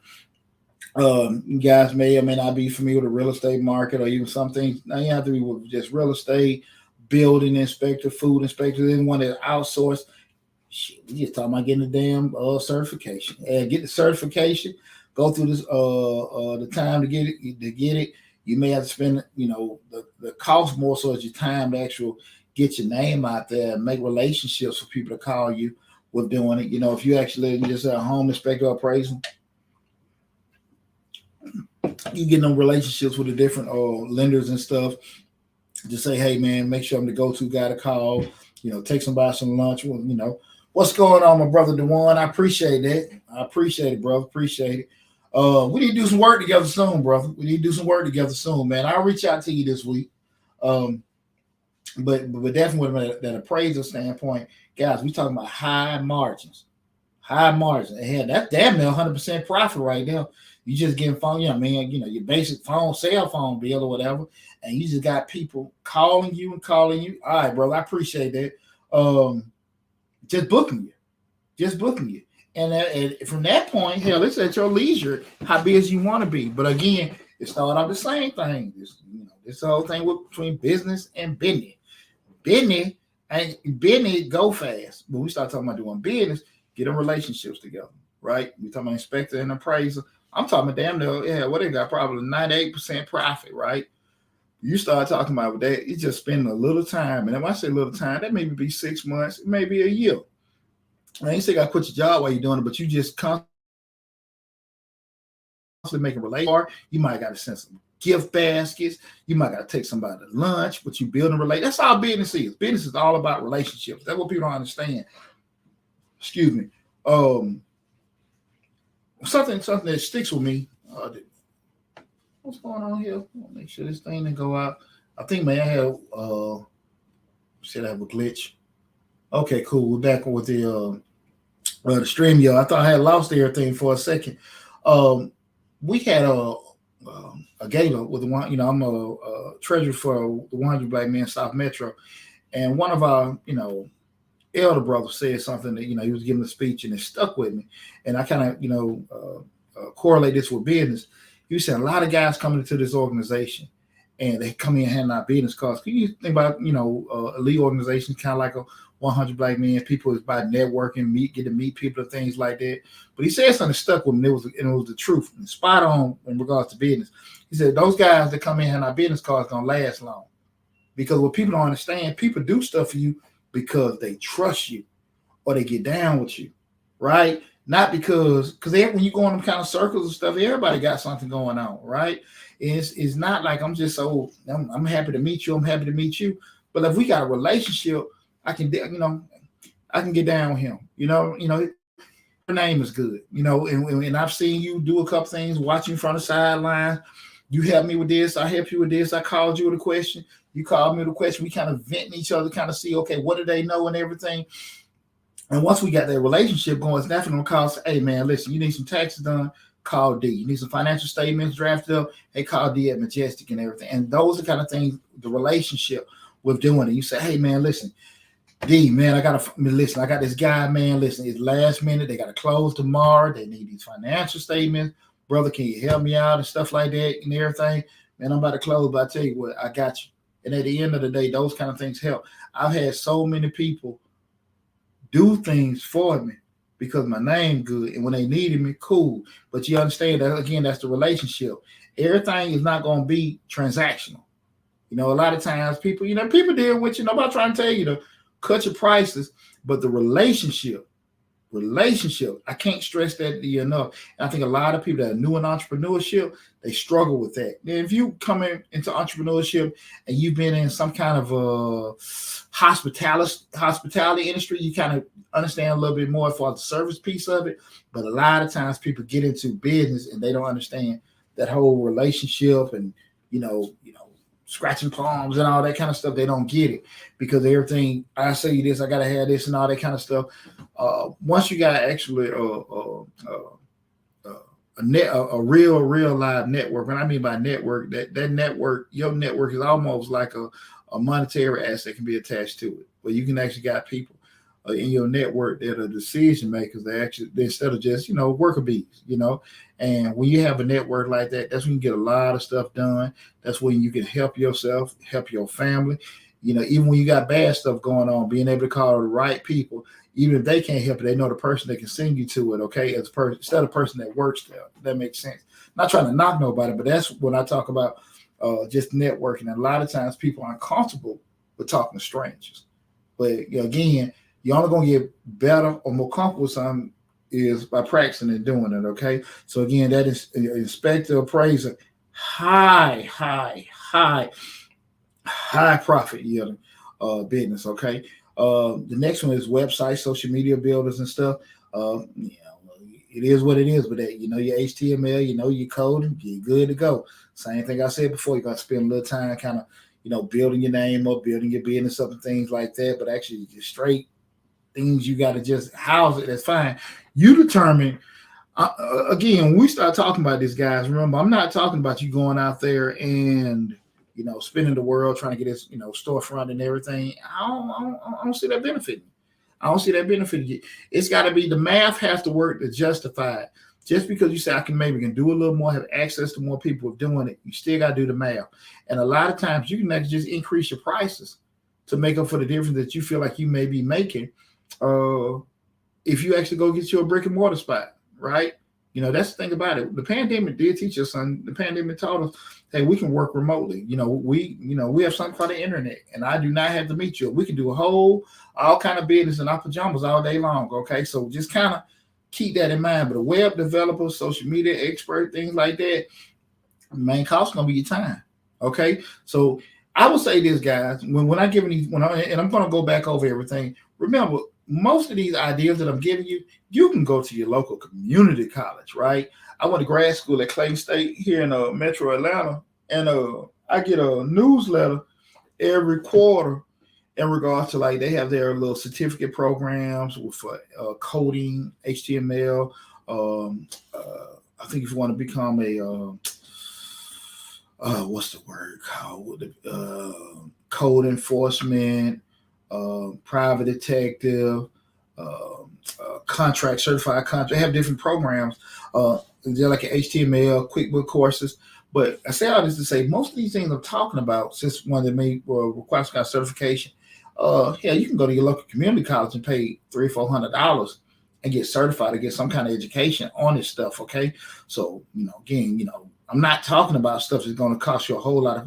You guys may or may not be familiar with the real estate market or even some things. Now you have to be with just real estate, building inspector, food inspector, then one that outsourced. Shit, we just talking about getting the damn certification. And get the certification, go through this the time to get it. You may have to spend the cost more so as your time to actually get your name out there and make relationships for people to call you with doing it. If you actually just a home inspector appraisal, you get them relationships with the different lenders and stuff. Just say, hey man, make sure I'm the go-to guy to call. Take somebody some lunch. What's going on, my brother Dewan? I appreciate that. I appreciate it, brother. Appreciate it. We need to do some work together soon, brother. We need to do some work together soon, man. I'll reach out to you this week. But definitely from that appraisal standpoint, guys, we talking about high margins. And that's damn near 100% profit right now. You just getting phone, your basic cell phone bill or whatever, and you just got people calling you. All right, brother, I appreciate that. Just booking you. And from that point, hell, it's at your leisure how busy you want to be. But again, it started off the same thing. This whole thing between business and business. Business go fast. But we start talking about doing business, getting relationships together, right? We talking about inspector and appraiser. I'm talking about damn near, what they got probably 98% profit, right? You start talking about that, you just spending a little time. And when I say little time, that maybe be 6 months, maybe a year. I ain't say you got to quit your job while you're doing it, but you just constantly making relations. You might got to send some gift baskets. You might got to take somebody to lunch, but you building relationships. That's all business is. Business is all about relationships. That's what people don't understand. Excuse me. Something that sticks with me. What's going on here? I'll make sure this thing didn't go out. I think, man, I have said I have a glitch. Okay, cool. We're back with the stream, yo. I thought I had lost everything for a second. We had a gala with the one, I'm a treasurer for the 100 Black Men South Metro, and one of our, elder brothers said something that, he was giving a speech and it stuck with me, and I kind of, correlate this with business. You said a lot of guys coming into this organization and they come in handing out business cards. Can you think about, elite organizations, kind of like a 100 Black Men, people is by networking, get to meet people and things like that. But he said something that stuck with me. It was the truth, and spot on in regards to business. He said those guys that come in handing out business cards don't last long, because what people don't understand, people do stuff for you because they trust you or they get down with you, right? Not because when you go in them kind of circles and stuff, everybody got something going on, right? It's not like I'm just I'm happy to meet you. I'm happy to meet you. But if we got a relationship, I can get down with him. Her name is good, and I've seen you do a couple things, watching from the sideline. You help me with this, I help you with this. I called you with a question, you called me with a question. We kind of venting each other, kind of see, okay, what do they know and everything. And once we got that relationship going, it's definitely gonna call. Hey man, listen, you need some taxes done, call D. You need some financial statements drafted up, hey, call D at Majestic and everything. And those are the kind of things, the relationship with doing it. You say, hey man, listen, D, man, I got this guy, man. Listen, it's last minute. They got to close tomorrow. They need these financial statements. Brother, can you help me out and stuff like that and everything? Man, I'm about to close, but I tell you what, I got you. And at the end of the day, those kind of things help. I've had so many people do things for me because my name good. And when they needed me, cool. But you understand that, again, that's the relationship. Everything is not going to be transactional. You know, a lot of times people deal with you. Nobody trying to tell you to cut your prices, but the relationship, I can't stress that enough. And I think a lot of people that are new in entrepreneurship, they struggle with that. And if you come into entrepreneurship and you've been in some kind of hospitality industry, you kind of understand a little bit more for the service piece of it. But a lot of times people get into business and they don't understand that whole relationship and, scratching palms and all that kind of stuff. They don't get it because everything, I say this, I got to have this and all that kind of stuff. Once you got actually a real live network, what I mean by network, that network, your network is almost like a monetary asset can be attached to it, where you can actually got people in your network that are decision makers. They actually, instead of just worker bees, And when you have a network like that, that's when you get a lot of stuff done. That's when you can help yourself, help your family. Even when you got bad stuff going on, being able to call the right people, even if they can't help it, they know the person that can send you to it. Okay, as a person, instead of a person that works there. That makes sense. Not trying to knock nobody, but that's when I talk about just networking. And a lot of times people aren't comfortable with talking to strangers. But again, you're only going to get better or more comfortable with something is by practicing and doing it, okay? So again, that is inspector, appraiser, high profit yielding business, okay? The next one is websites, social media builders and stuff. It is what it is, but that, your HTML, your coding, you're good to go. Same thing I said before, you got to spend a little time kind of, building your name up, building your business up and things like that, but actually just straight things you got to just house it. That's fine. You determine. Again, when we start talking about this, guys, remember, I'm not talking about you going out there and spinning the world trying to get this storefront and everything. I don't see that benefiting. I don't see that benefiting. It's got to be, the math has to work to justify it. Just because you say I can do a little more, have access to more people doing it, you still got to do the math. And a lot of times you can actually just increase your prices to make up for the difference that you feel like you may be making. If you actually go get you a brick and mortar spot, right? That's the thing about it. The pandemic did teach us something. The pandemic taught us, hey, we can work remotely. We have something called the internet, and I do not have to meet you. We can do all kind of business in our pajamas all day long. Okay, so just kind of keep that in mind. But a web developer, social media expert, things like that, the main cost is gonna be your time. Okay, so I will say this, guys. When I'm giving these, and I'm gonna go back over everything. Remember, most of these ideas that I'm giving you, you can go to your local community college, right? I went to grad school at Clayton State here in Metro Atlanta, and I get a newsletter every quarter in regards to, like, they have their little certificate programs for coding, HTML. I think if you want to become what's the word called? Code enforcement, private detective, certified contract. They have different programs. They're like an HTML, QuickBooks courses. But I say all this to say, most of these things I'm talking about, since one that may require some kind of certification, you can go to your local community college and pay $300-400 and get certified to get some kind of education on this stuff. Okay, so again, I'm not talking about stuff that's going to cost you a whole lot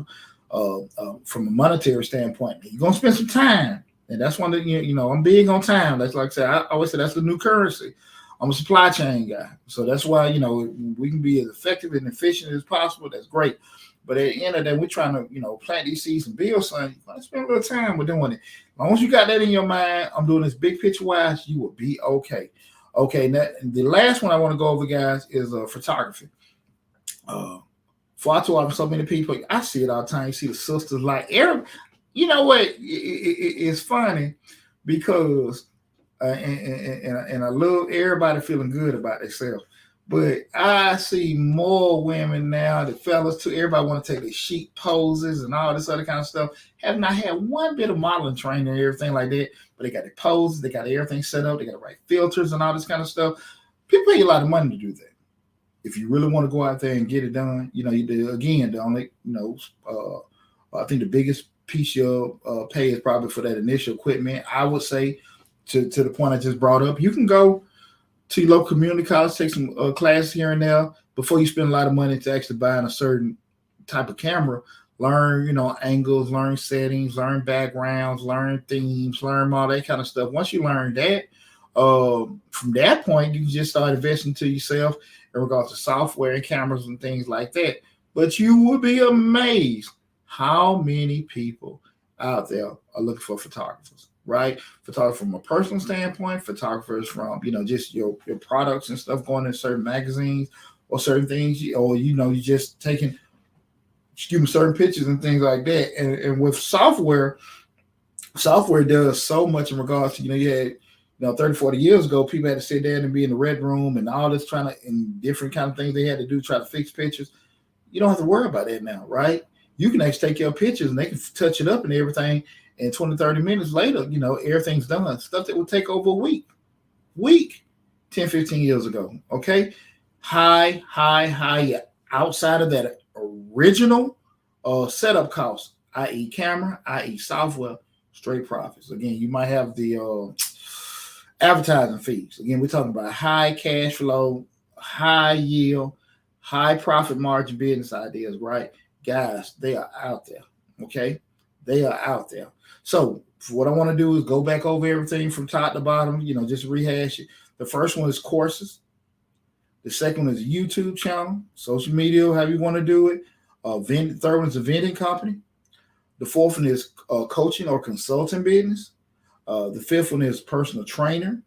of from a monetary standpoint. You're going to spend some time. And that's one that, I'm big on time. That's like I said, I always say that's the new currency. I'm a supply chain guy. So that's why, we can be as effective and efficient as possible. That's great. But at the end of the day, we're trying to, plant these seeds and build something. You got to spend a little time with doing it. As long as you got that in your mind, I'm doing this big picture wise, you will be okay. Okay, now, the last one I want to go over, guys, is photography. Far too often, so many people, I see it all the time. You see the sisters like, you know what? It's funny because and I love everybody feeling good about themselves. But I see more women now, the fellas too. Everybody want to take their chic poses and all this other kind of stuff. Have not had one bit of modeling training and everything like that. But they got their poses, they got everything set up, they got the right filters and all this kind of stuff. People pay a lot of money to do that. If you really want to go out there and get it done, you do again. The only, I think the biggest piece you'll pay is probably for that initial equipment. I would say to the point I just brought up, you can go to your local community college, take some classes here and there before you spend a lot of money to actually buying a certain type of camera. Learn, angles, learn settings, learn backgrounds, learn themes, learn all that kind of stuff. Once you learn that, from that point, you can just start investing to yourself in regards to software and cameras and things like that. But you will be amazed how many people out there are looking for photographers, right? Photographers from a personal standpoint, photographers from, just your products and stuff going in certain magazines or certain things, or, you're just taking, certain pictures and things like that. And with software does so much in regards to, you had, 30, 40 years ago, people had to sit there and be in the red room and all this and different kind of things they had to do, try to fix pictures. You don't have to worry about that now, right? You can actually take your pictures and they can touch it up and everything. And 20, 30 minutes later, everything's done. Stuff that would take over a week, 10, 15 years ago, okay? High. Outside of that original setup cost, i.e. camera, i.e. software, straight profits. Again, you might have the advertising fees. Again, we're talking about high cash flow, high yield, high profit margin business ideas, right? Guys, they are out there, okay? They are out there. So what I want to do is go back over everything from top to bottom, just rehash it. The first one is courses. The second one is a YouTube channel, social media, however you want to do it. The third one is a vending company. The fourth one is coaching or consulting business. The fifth one is personal trainer.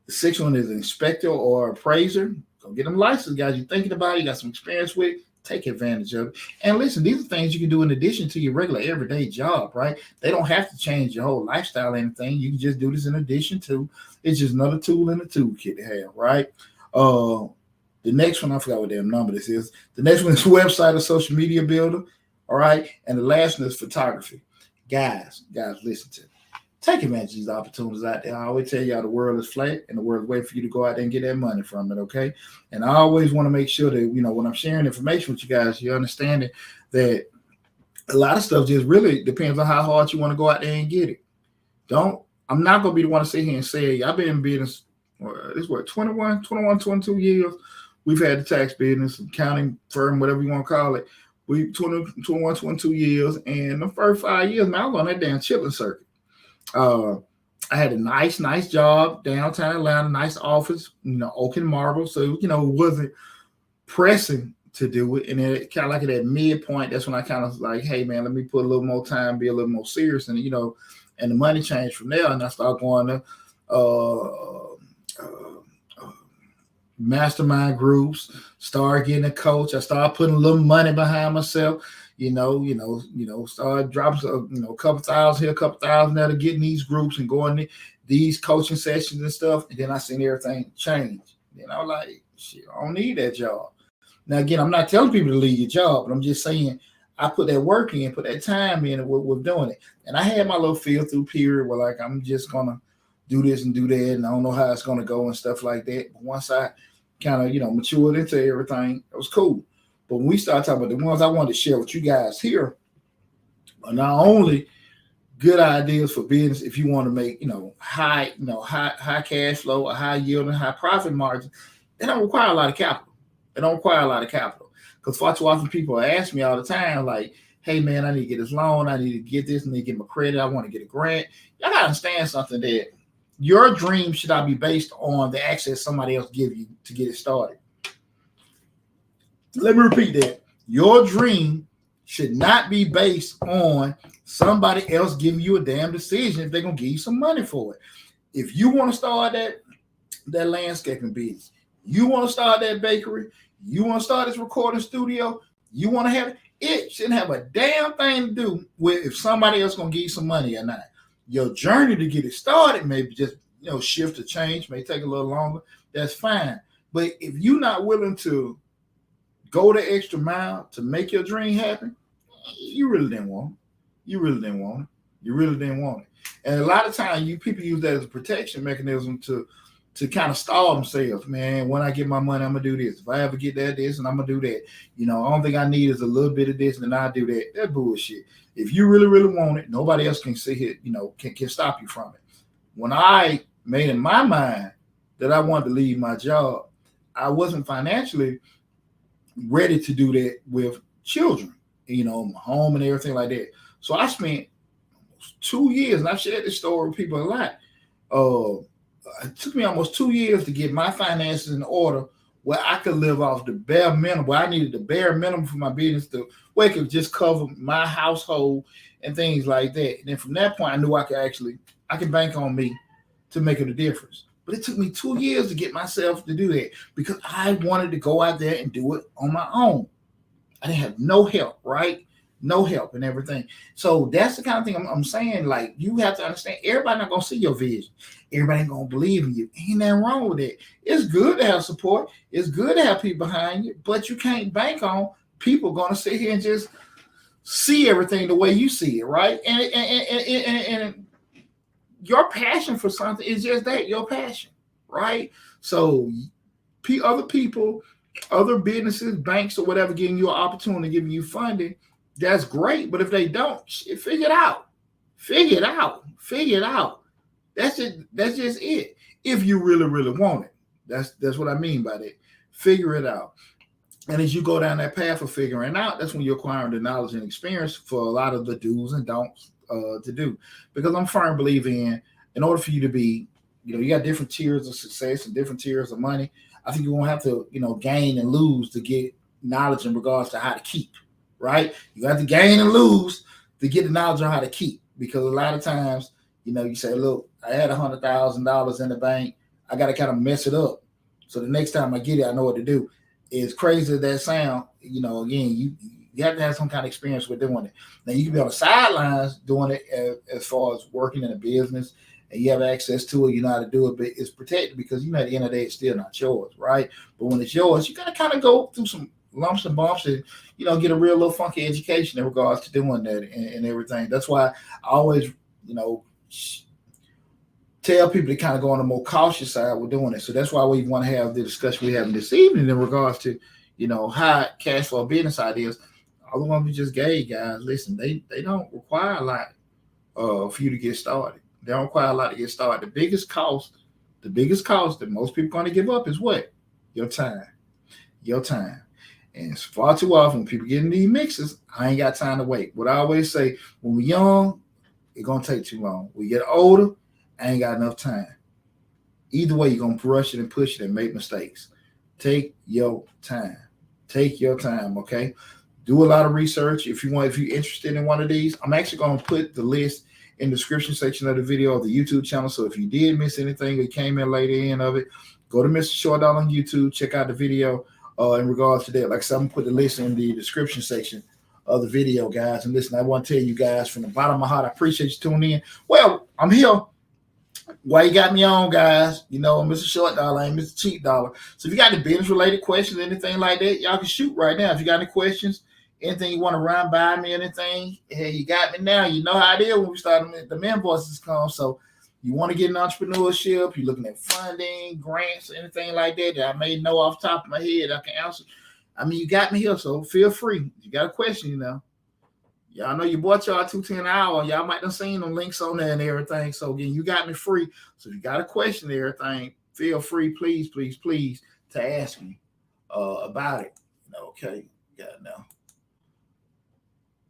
The sixth one is an inspector or appraiser. Go get them licensed, guys. You're thinking about it, you got some experience with it, take advantage of it. And listen, these are things you can do in addition to your regular everyday job, right? They don't have to change your whole lifestyle or anything. You can just do this in addition to. It's just another tool in the toolkit to have, right? The next one, I forgot what damn number this is. The next one is website or social media builder, all right? And the last one is photography. Guys, listen to me. Take advantage of these opportunities out there. I always tell y'all the world is flat and the world is waiting for you to go out there and get that money from it, okay? And I always want to make sure that, when I'm sharing information with you guys, you're understanding that a lot of stuff just really depends on how hard you want to go out there and get it. I'm not going to be the one to sit here and say, I've been in business, this is what, 22 years. We've had the tax business, accounting firm, whatever you want to call it. We 21, 22 years. And the first 5 years, man, I was on that damn chilling circuit. I had a nice job downtown Atlanta, nice office, oak and marble. So, it wasn't pressing to do it. And it kind of like at that midpoint, that's when I kind of like, hey man, let me put a little more time, be a little more serious. And, and the money changed from there. And I started going to, mastermind groups, started getting a coach. I started putting a little money behind myself. Start dropping a couple thousand here, a couple thousand there to get in these groups and going to these coaching sessions and stuff. And then I seen everything change. Then I was like, shit, I don't need that job. Now, again, I'm not telling people to leave your job, but I'm just saying I put that work in, put that time in with doing it. And I had my little feel through period where like, I'm just going to do this and do that. And I don't know how it's going to go and stuff like that. But once I kind of, matured into everything, it was cool. But when we start talking about the ones I wanted to share with you guys here are not only good ideas for business if you want to make, high cash flow, a high yield and high profit margin, they don't require a lot of capital. Because far too often people ask me all the time, like, hey man, I need to get this loan, I need to get this, I need to get my credit, I want to get a grant. Y'all gotta understand something, that your dream should not be based on the access somebody else give you to get it started. Let me repeat that. Your dream should not be based on somebody else giving you a damn decision if they're going to give you some money for it. If you want to start that landscaping business, you want to start that bakery, you want to start this recording studio, you want to have it shouldn't have a damn thing to do with if somebody else going to give you some money or not. Your journey to get it started maybe just, shift or change, may take a little longer. That's fine. But if you're not willing to go the extra mile to make your dream happen, you really didn't want it. You really didn't want it. You really didn't want it. And a lot of times, people use that as a protection mechanism to kind of stall themselves. Man, when I get my money, I'm gonna do this. If I ever get this, and I'm gonna do that. The only thing I need is a little bit of this, and then I do that. That's bullshit. If you really, really want it, nobody else can sit here, can stop you from it. When I made in my mind that I wanted to leave my job, I wasn't financially ready to do that with children, my home and everything like that. So I spent 2 years, and I've shared this story with people a lot. It took me almost 2 years to get my finances in order where I could live off the bare minimum, where I needed the bare minimum for my business where it could just cover my household and things like that. And then from that point, I knew I could bank on me to make it a difference. But it took me 2 years to get myself to do that because I wanted to go out there and do it on my own. I didn't have no help, right? No help and everything. So that's the kind of thing I'm saying. Like, you have to understand, everybody not going to see your vision. Everybody ain't going to believe in you. Ain't nothing wrong with it. It's good to have support. It's good to have people behind you, but you can't bank on people going to sit here and just see everything the way you see it, right? And your passion for something is just that, your passion, right? So other people, other businesses, banks or whatever, giving you an opportunity, giving you funding, that's great. But if they don't, figure it out. Figure it out. Figure it out. That's it. That's just it. If you really, really want it. That's what I mean by that. Figure it out. And as you go down that path of figuring out, that's when you're acquiring the knowledge and experience for a lot of the do's and don'ts to do. Because I'm firm believer in order for you to be, you got different tiers of success and different tiers of money. I think you won't have to, gain and lose to get knowledge in regards to how to keep, right? You have to gain and lose to get the knowledge on how to keep. Because a lot of times, you say, look, I had $100,000 in the bank. I got to kind of mess it up. So the next time I get it, I know what to do. As crazy as that sound, again, you have to have some kind of experience with doing it. Now, you can be on the sidelines doing it as far as working in a business, and you have access to it, you know how to do it, but it's protected because, at the end of the day, it's still not yours, right? But when it's yours, you got to kind of go through some lumps and bumps and, get a real little funky education in regards to doing that and everything. That's why I always, tell people to kind of go on the more cautious side with doing it. So that's why we want to have the discussion we're having this evening in regards to, high cash flow business ideas. All the ones we just gave, guys, listen, they don't require a lot for you to get started. They don't require a lot to get started. The biggest cost that most people are going to give up is what? Your time. Your time. And it's far too often when people get in these mixes, I ain't got time to wait. What I always say, when we're young, it's going to take too long. When we get older, I ain't got enough time. Either way, you're going to rush it and push it and make mistakes. Take your time. Take your time, okay? Do a lot of research. If you're interested in one of these, I'm actually going to put the list in the description section of the video of the YouTube channel. So if you did miss anything or you came in later in of it, go to Mr. Short Dollar on YouTube. Check out the video in regards to that. Like I said, I'm going to put the list in the description section of the video, guys. And listen, I want to tell you guys from the bottom of my heart, I appreciate you tuning in. Well, I'm here. Why you got me on, guys? I'm Mr. Short Dollar, I ain't Mr. Cheap Dollar. So if you got any business-related questions, anything like that, y'all can shoot right now. If you got any questions, anything you want to run by me, anything, hey, you got me now. You know how it is when we start the men voices come. So you want to get in entrepreneurship, you're looking at funding, grants, anything like that I may know off the top of my head, I can answer. I mean, you got me here, so feel free. If you got a question, Y'all know you bought y'all $2.10 an hour. Y'all might have seen them links on there and everything. So again, you got me free. So if you got a question and everything, feel free, please, please, please, to ask me about it. Okay, got it now.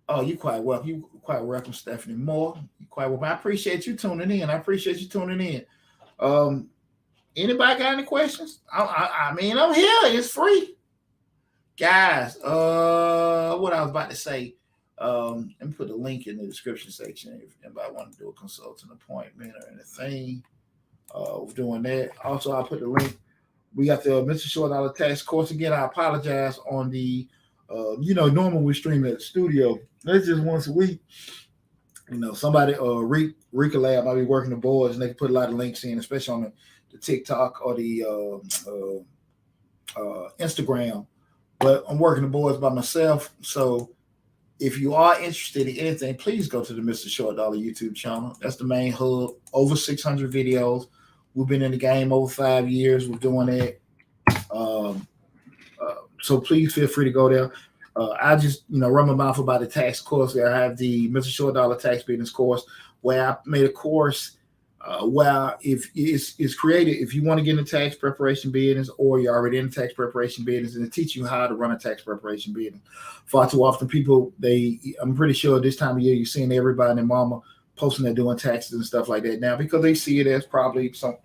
Oh, you quite welcome. You quite welcome, Stephanie Moore. You quite welcome. I appreciate you tuning in. Anybody got any questions? I mean, I'm here. It's free, guys. What I was about to say. Let me put the link in the description section if anybody want to do a consulting appointment or anything. We're doing that. Also, I'll put the link. We got the Mr. Short Dollar Tax course. Again, I apologize on the, normally we stream at the studio. That's just once a week. Somebody Rika Lab might be working the boards and they can put a lot of links in, especially on the TikTok or the Instagram. But I'm working the boards by myself. So if you are interested in anything, please go to the Mr. Short Dollar YouTube channel. That's the main hub. Over 600 videos. We've been in the game over 5 years. We're doing it. Um, so please feel free to go there. I just, run my mouth about the tax course. I have the Mr. Short Dollar Tax Business course where I made a course where if it's created, if you want to get into tax preparation business or you're already in tax preparation business, and it teach you how to run a tax preparation business. Far too often people, I'm pretty sure this time of year you're seeing everybody and their mama posting they're doing taxes and stuff like that now because they see it as probably some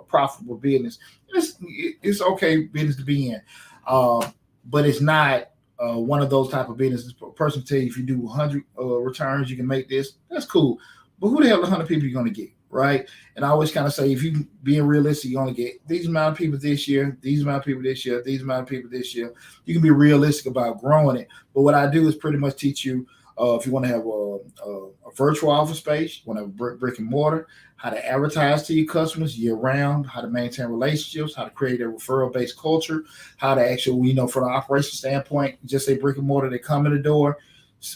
profitable business. It's okay business to be in, but it's not one of those type of businesses. A person tell you if you do 100 returns, you can make this. That's cool. But who the hell 100 people you're going to get, right? And I always kind of say, if you being realistic, you only get these amount of people this year, these amount of people this year, these amount of people this year. You can be realistic about growing it. But what I do is pretty much teach you if you want to have a virtual office space, you want to have brick and mortar, how to advertise to your customers year round, how to maintain relationships, how to create a referral-based culture, how to actually, from an operation standpoint, just say brick and mortar, they come in the door,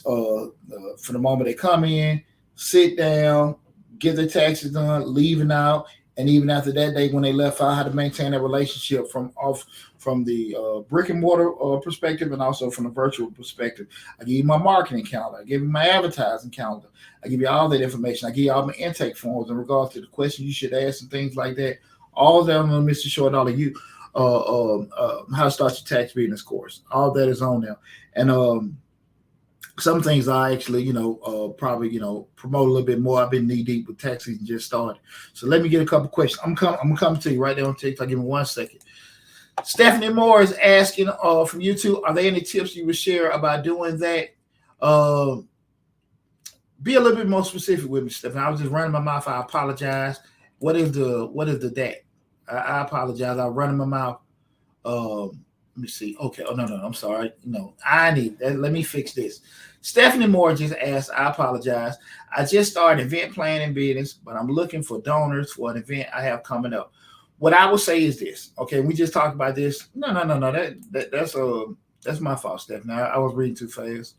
from the moment they come in, sit down, get their taxes done, leaving out, and even after that day when they left out, how to maintain that relationship from the brick and mortar perspective and also from the virtual perspective. I give you my marketing calendar. I give you my advertising calendar. I give you all that information. I give you all my intake forms in regards to the questions you should ask and things like that. All that on the Mr. Short Dollar how to start your tax business course. All that is on there. And some things I actually, probably, promote a little bit more. I've been knee deep with tax season just started. So let me get a couple questions. I'm gonna come to you right there on TikTok. Give me 1 second. Stephanie Moore is asking from YouTube, are there any tips you would share about doing that? Be a little bit more specific with me, Stephanie. I was just running my mouth. I apologize. What is the that? I apologize. I'm running my mouth. Let me see. Okay. Oh, no. I'm sorry. I need that. Let me fix this. Stephanie Moore just asked, I apologize. I just started event planning business, but I'm looking for donors for an event I have coming up. What I would say is this. Okay. We just talked about this. No. That's my fault, Stephanie. I was reading too fast.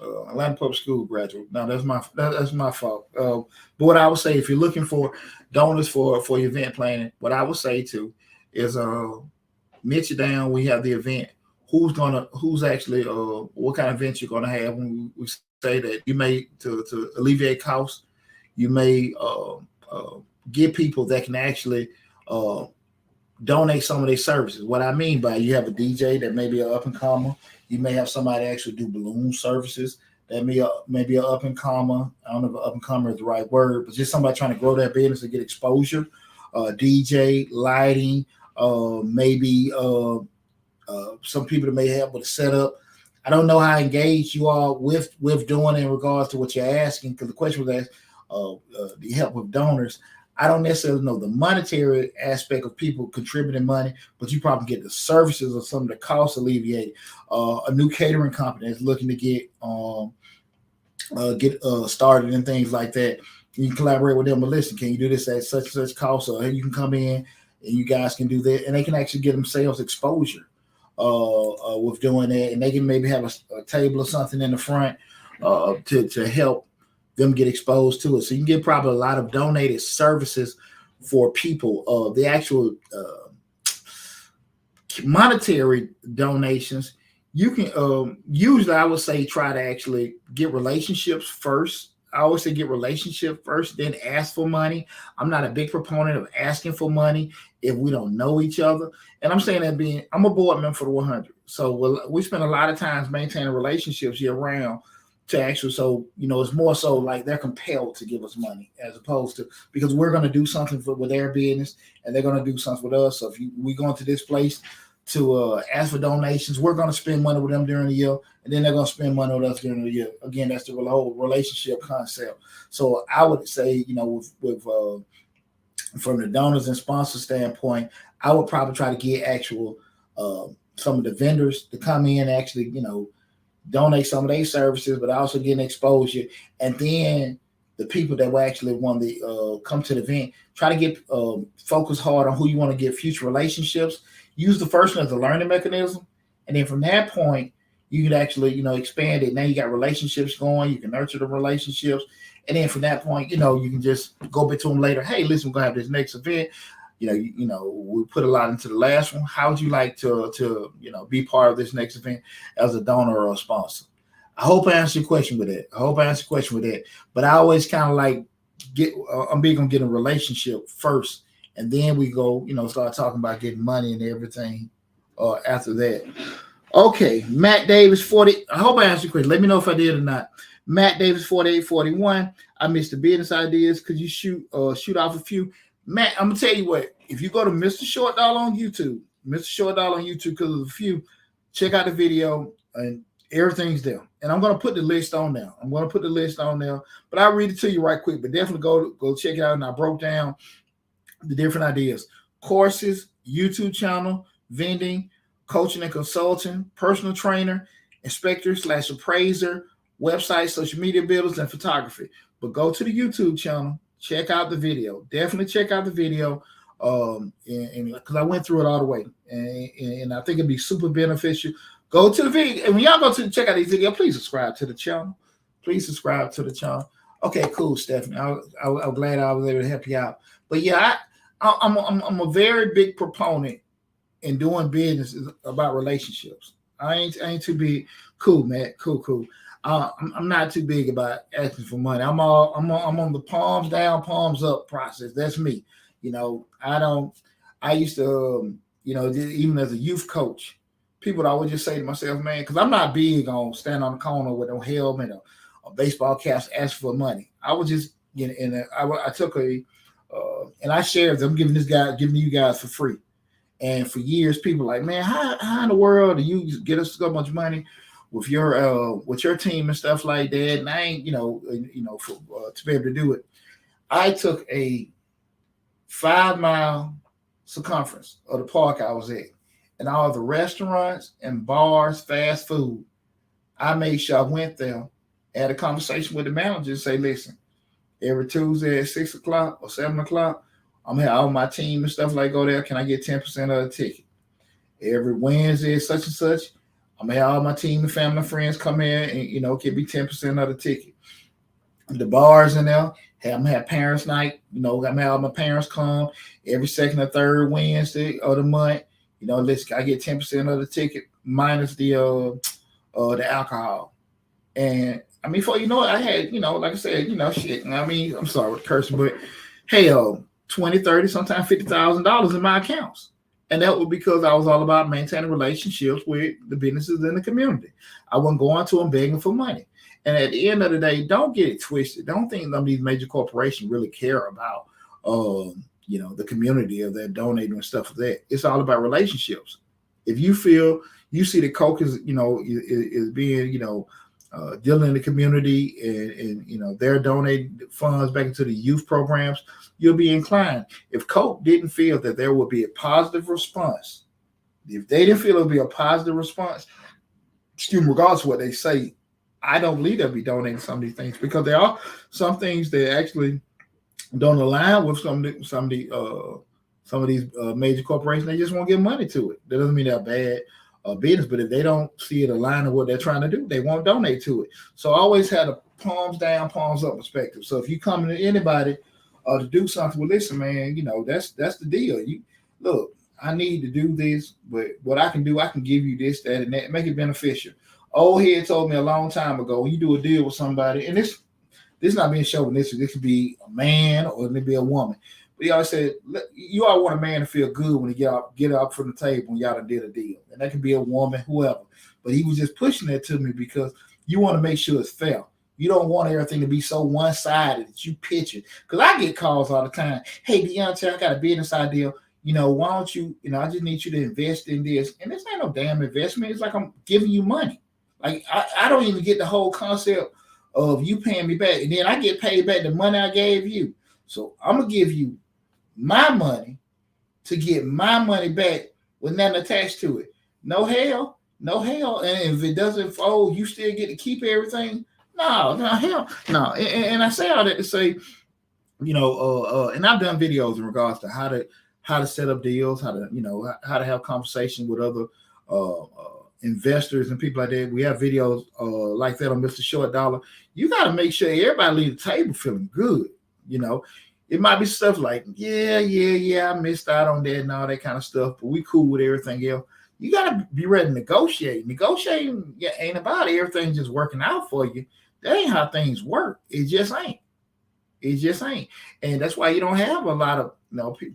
Atlanta Public School graduate. No, that's my fault. But what I would say, if you're looking for donors for your event planning, what I would say too is mention down when you have the event, who's actually what kind of event you're gonna have. When we say that you may to alleviate costs, you may get people that can actually donate some of their services. What I mean by you have a DJ that may be an up and comer. You may have somebody actually do balloon services. That may be an up and comer. I don't know if up and comer is the right word, but just somebody trying to grow their business and get exposure. DJ, lighting, maybe some people that may help with a setup. I don't know how engaged you are with doing in regards to what you're asking, because the question was asked, the help with donors. I don't necessarily know the monetary aspect of people contributing money, but you probably get the services or some of the costs alleviated. A new catering company that's looking to get started and things like that. You can collaborate with them. But listen, can you do this at such and such cost? Or you can come in and you guys can do that, and they can actually get themselves exposure with doing that, and they can maybe have a table or something in the front to help them get exposed to it. So you can get probably a lot of donated services for people. The actual monetary donations, you can usually, I would say, try to actually get relationships first. I always say get relationship first, then ask for money. I'm not a big proponent of asking for money if we don't know each other. And I'm saying that I'm a board member for the 100. So we spend a lot of times maintaining relationships year round to actually, so, it's more so like they're compelled to give us money as opposed to, because we're going to do something with their business and they're going to do something with us. So if we go into this place to ask for donations, we're going to spend money with them during the year, and then they're going to spend money with us during the year. Again, that's the whole relationship concept. So I would say, with from the donors and sponsor standpoint, I would probably try to get actual some of the vendors to come in and actually, donate some of their services, but also getting exposure. And then the people that will actually want to come to the event, try to get focus hard on who you want to get future relationships. Use the first one as a learning mechanism, and then from that point, you can actually expand it. Now you got relationships going. You can nurture the relationships, and then from that point, you can just go back to them later. Hey, listen, we're gonna have this next event. We put a lot into the last one. How would you like to be part of this next event as a donor or a sponsor? I hope I answered your question with that. But I always kind of like I'm big on getting a relationship first, and then we go, start talking about getting money and everything after that. Okay, Matt Davis 40. I hope I answered your question. Let me know if I did or not. Matt Davis 4841. I missed the business ideas. Could you shoot off a few? Matt, I'm gonna tell you what. If you go to Mr. Short Dollar on YouTube, because of a few, check out the video and everything's there. And I'm gonna put the list on there. But I'll read it to you right quick. But definitely go check it out. And I broke down the different ideas: courses, YouTube channel, vending, coaching and consulting, personal trainer, inspector/appraiser, website, social media builders, and photography. But go to the YouTube channel, check out the video. Definitely check out the video. And because I went through it all the way, and I think it'd be super beneficial. Go to the video, and when y'all go to check out these videos, please subscribe to the channel. Okay, cool, Stephanie. I'm glad I was able to help you out. But yeah, I'm a very big proponent in doing business is about relationships. I ain't too big. Cool, Matt. Cool. I'm not too big about asking for money. I'm on the palms down, palms up process. That's me. I used to, even as a youth coach, people would always just say to myself, man, because I'm not big on standing on the corner with a helmet or a baseball cap ask for money. I was just, I took and I shared them, giving you guys for free. And for years, people were like, man, how in the world do you get us so much money with your team and stuff like that? And I ain't, to be able to do it. I took a 5-mile circumference of the park I was at, and all the restaurants and bars, fast food. I made sure I went there, had a conversation with the manager, and say, listen, every Tuesday at 6 o'clock or 7 o'clock, I'm gonna have all my team and stuff like go there. Can I get 10% of the ticket? Every Wednesday, such and such, I'm gonna have all my team and family and friends come in and can be 10% of the ticket. The bars in there, I'm gonna have parents' night. I'm gonna have all my parents come every second or third Wednesday of the month. Listen, I get 10% of the ticket minus the alcohol. And I mean, I had, like I said, shit. I mean, I'm sorry with cursing, but hell, 20, 30, sometimes $50,000 in my accounts. And that was because I was all about maintaining relationships with the businesses in the community. I wasn't going to them begging for money. And at the end of the day, don't get it twisted. Don't think none of these major corporations really care about, the community or they're donating and stuff like that. It's all about relationships. If you feel you see that Coke is being, dealing in the community and they're donating funds back into the youth programs, you'll be inclined. If Coke didn't feel that there would be a positive response, regardless of what they say, I don't believe they'll be donating some of these things, because there are some things that actually don't align with some of these major corporations. They just won't give money to it. That doesn't mean they're bad business, but if they don't see it align with what they're trying to do, they won't donate to it. So I always had a palms down, palms up perspective. So if you come to anybody to do something, well, listen, man, that's the deal. You look, I need to do this, but what I can do, I can give you this, that, and that, make it beneficial. Old head told me a long time ago, when you do a deal with somebody, and this not being chauvinistic, this could be a man or it could be a woman. But he always said, you all want a man to feel good when he get up from the table when y'all done did a deal. And that could be a woman, whoever. But he was just pushing that to me because you want to make sure it's fair. You don't want everything to be so one-sided that you pitch it. Because I get calls all the time. Hey, Deonte, I got a business idea. Why don't you, I just need you to invest in this. And this ain't no damn investment. It's like I'm giving you money. Like, I don't even get the whole concept of you paying me back. And then I get paid back the money I gave you. So I'm going to give you my money to get my money back with nothing attached to it. No hell. No hell. And if it doesn't fold, you still get to keep everything. No, hell, no. And I say all that to say, and I've done videos in regards to how to set up deals, how to how to have conversation with other investors and people like that. We have videos like that on Mr. Short Dollar. You got to make sure everybody leave the table feeling good. It might be stuff like, I missed out on that and all that kind of stuff, but we cool with everything else. You got to be ready to negotiate. Negotiating ain't about everything just working out for you. That ain't how things work. It just ain't. It just ain't. And that's why you don't have a lot of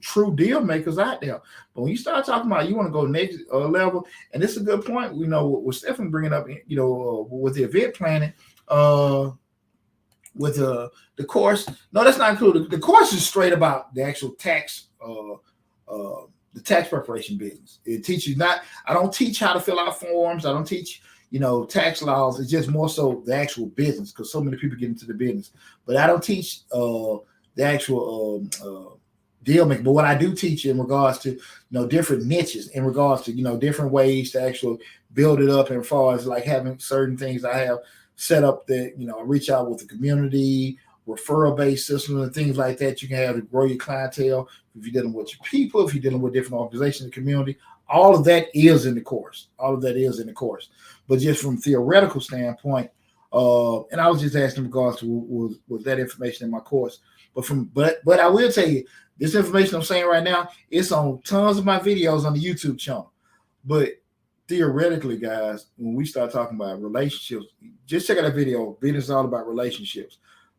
true deal makers out there. But when you start talking about you want to go next level, and this is a good point, what Stephen bringing up, with the event planning, with the course. No, that's not included. The course is straight about the actual tax, the tax preparation business. It teaches I don't teach how to fill out forms. I don't teach tax laws. It's just more so the actual business, because so many people get into the business. But I don't teach the actual deal making. But what I do teach in regards to different niches, in regards to different ways to actually build it up, and as far as like having certain things I have set up that I reach out with the community, referral based systems and things like that you can have to grow your clientele. If you're dealing with your people, if you're dealing with different organizations in the community, all of that is in the course. But just from theoretical standpoint, and I was just asking in regards to was that information in my course. But I will tell you, this information I'm saying right now, it's on tons of my videos on the YouTube channel. But theoretically, guys, when we start talking about relationships, just check out that video. Business is all about relationships.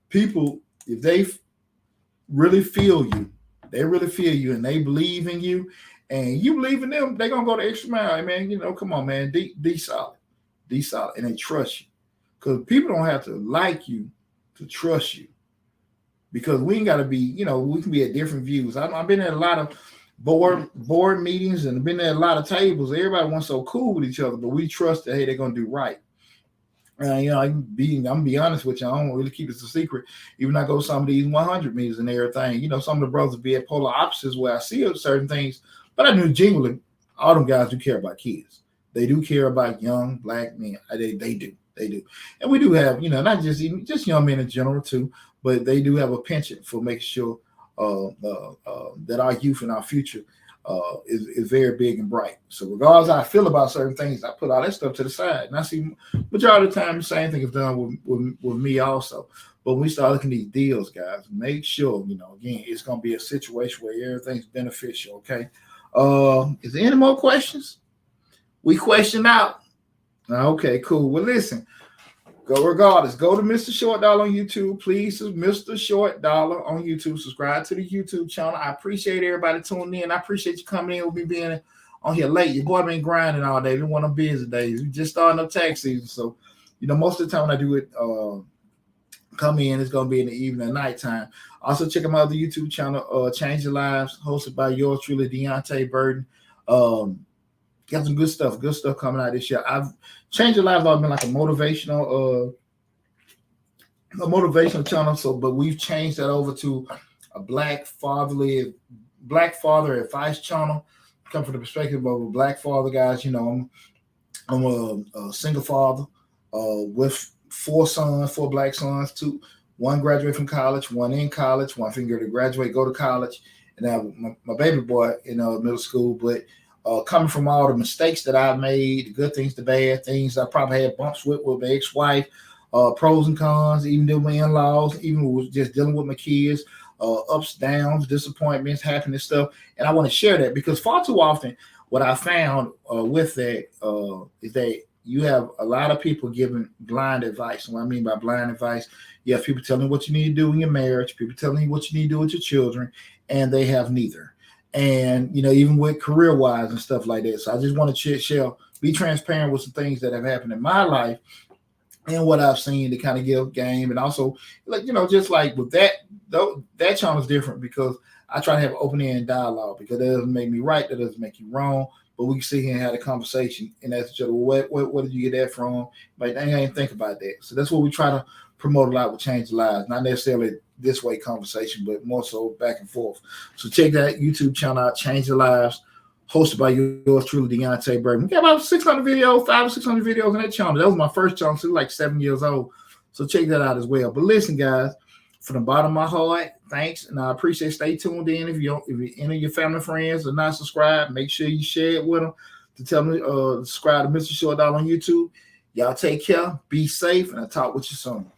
People, if they really feel you, and they believe in you, and you believe in them, they're gonna go the extra mile. Man, come on, man, be solid, and they trust you. Because people don't have to like you to trust you. Because we ain't got to be, we can be at different views. I've been at a lot of board meetings, and been at a lot of tables. Everybody wants so cool with each other, but we trust that, hey, they're gonna do right. I'm be honest with you. I don't really keep it a secret. Even I go to some of these 100 meetings and everything. Some of the brothers be at polar opposites where I see certain things, but I knew genuinely all them guys do care about kids. They do care about young black men. They do, and we do have not just young men in general too, but they do have a penchant for making sure that our youth and our future is very big and bright. So regardless how I feel about certain things, I put all that stuff to the side. And I see majority of the time the same thing is done with me also. But when we start looking at these deals, guys, make sure, again, it's going to be a situation where everything's beneficial, okay? Is there any more questions? We question out. Okay, cool. Well, listen. Go regardless. Go to Mr. Short Dollar on YouTube. Please, Mr. Short Dollar on YouTube. Subscribe to the YouTube channel. I appreciate everybody tuning in. I appreciate you coming in with me being on here late. Your boy been grinding all day. Been one of them busy days. We just starting up tax season. So, most of the time when I do it, come in, it's going to be in the evening and nighttime. Also, check out my other YouTube channel, Change Your Lives, hosted by yours truly, Deonte Burden. Got some good stuff coming out this year. I've changed your life. I've been like a motivational channel. So, but we've changed that over to a black father advice channel. Come from the perspective of a black father, guys. I'm a single father with four black sons. One graduate from college, one in college, one finger to graduate, go to college, and I have my baby boy in middle school, but. Coming from all the mistakes that I've made, the good things, the bad things, I probably had bumps with my ex-wife, pros and cons, even dealing with my in-laws, even was just dealing with my kids, ups, downs, disappointments, happiness stuff. And I want to share that because far too often what I found with that is that you have a lot of people giving blind advice. And what I mean by blind advice, you have people telling you what you need to do in your marriage, people telling you what you need to do with your children, and they have neither. And, even with career-wise and stuff like that. So I just want to be transparent with some things that have happened in my life and what I've seen to kind of give game. And also, just like with that channel is different because I try to have open-end dialogue because that doesn't make me right, that doesn't make you wrong. But we can sit here and have a conversation and ask each other, what did you get that from? But I ain't think about that. So that's what we try to promote a lot with Change Lives. Not necessarily this way conversation, but more so back and forth. So check that YouTube channel out, Change Your Lives, hosted by yours truly, Deonte Burden. We got about 600 videos, 500 or 600 videos on that channel. That was my first channel, so like 7 years old. So check that out as well. But listen, guys, from the bottom of my heart, thanks, and I appreciate. Stay tuned in. If any of your family friends are not subscribed, make sure you share it with them to tell them subscribe to Mr. Short Dollar on YouTube. Y'all take care, be safe, and I'll talk with you soon.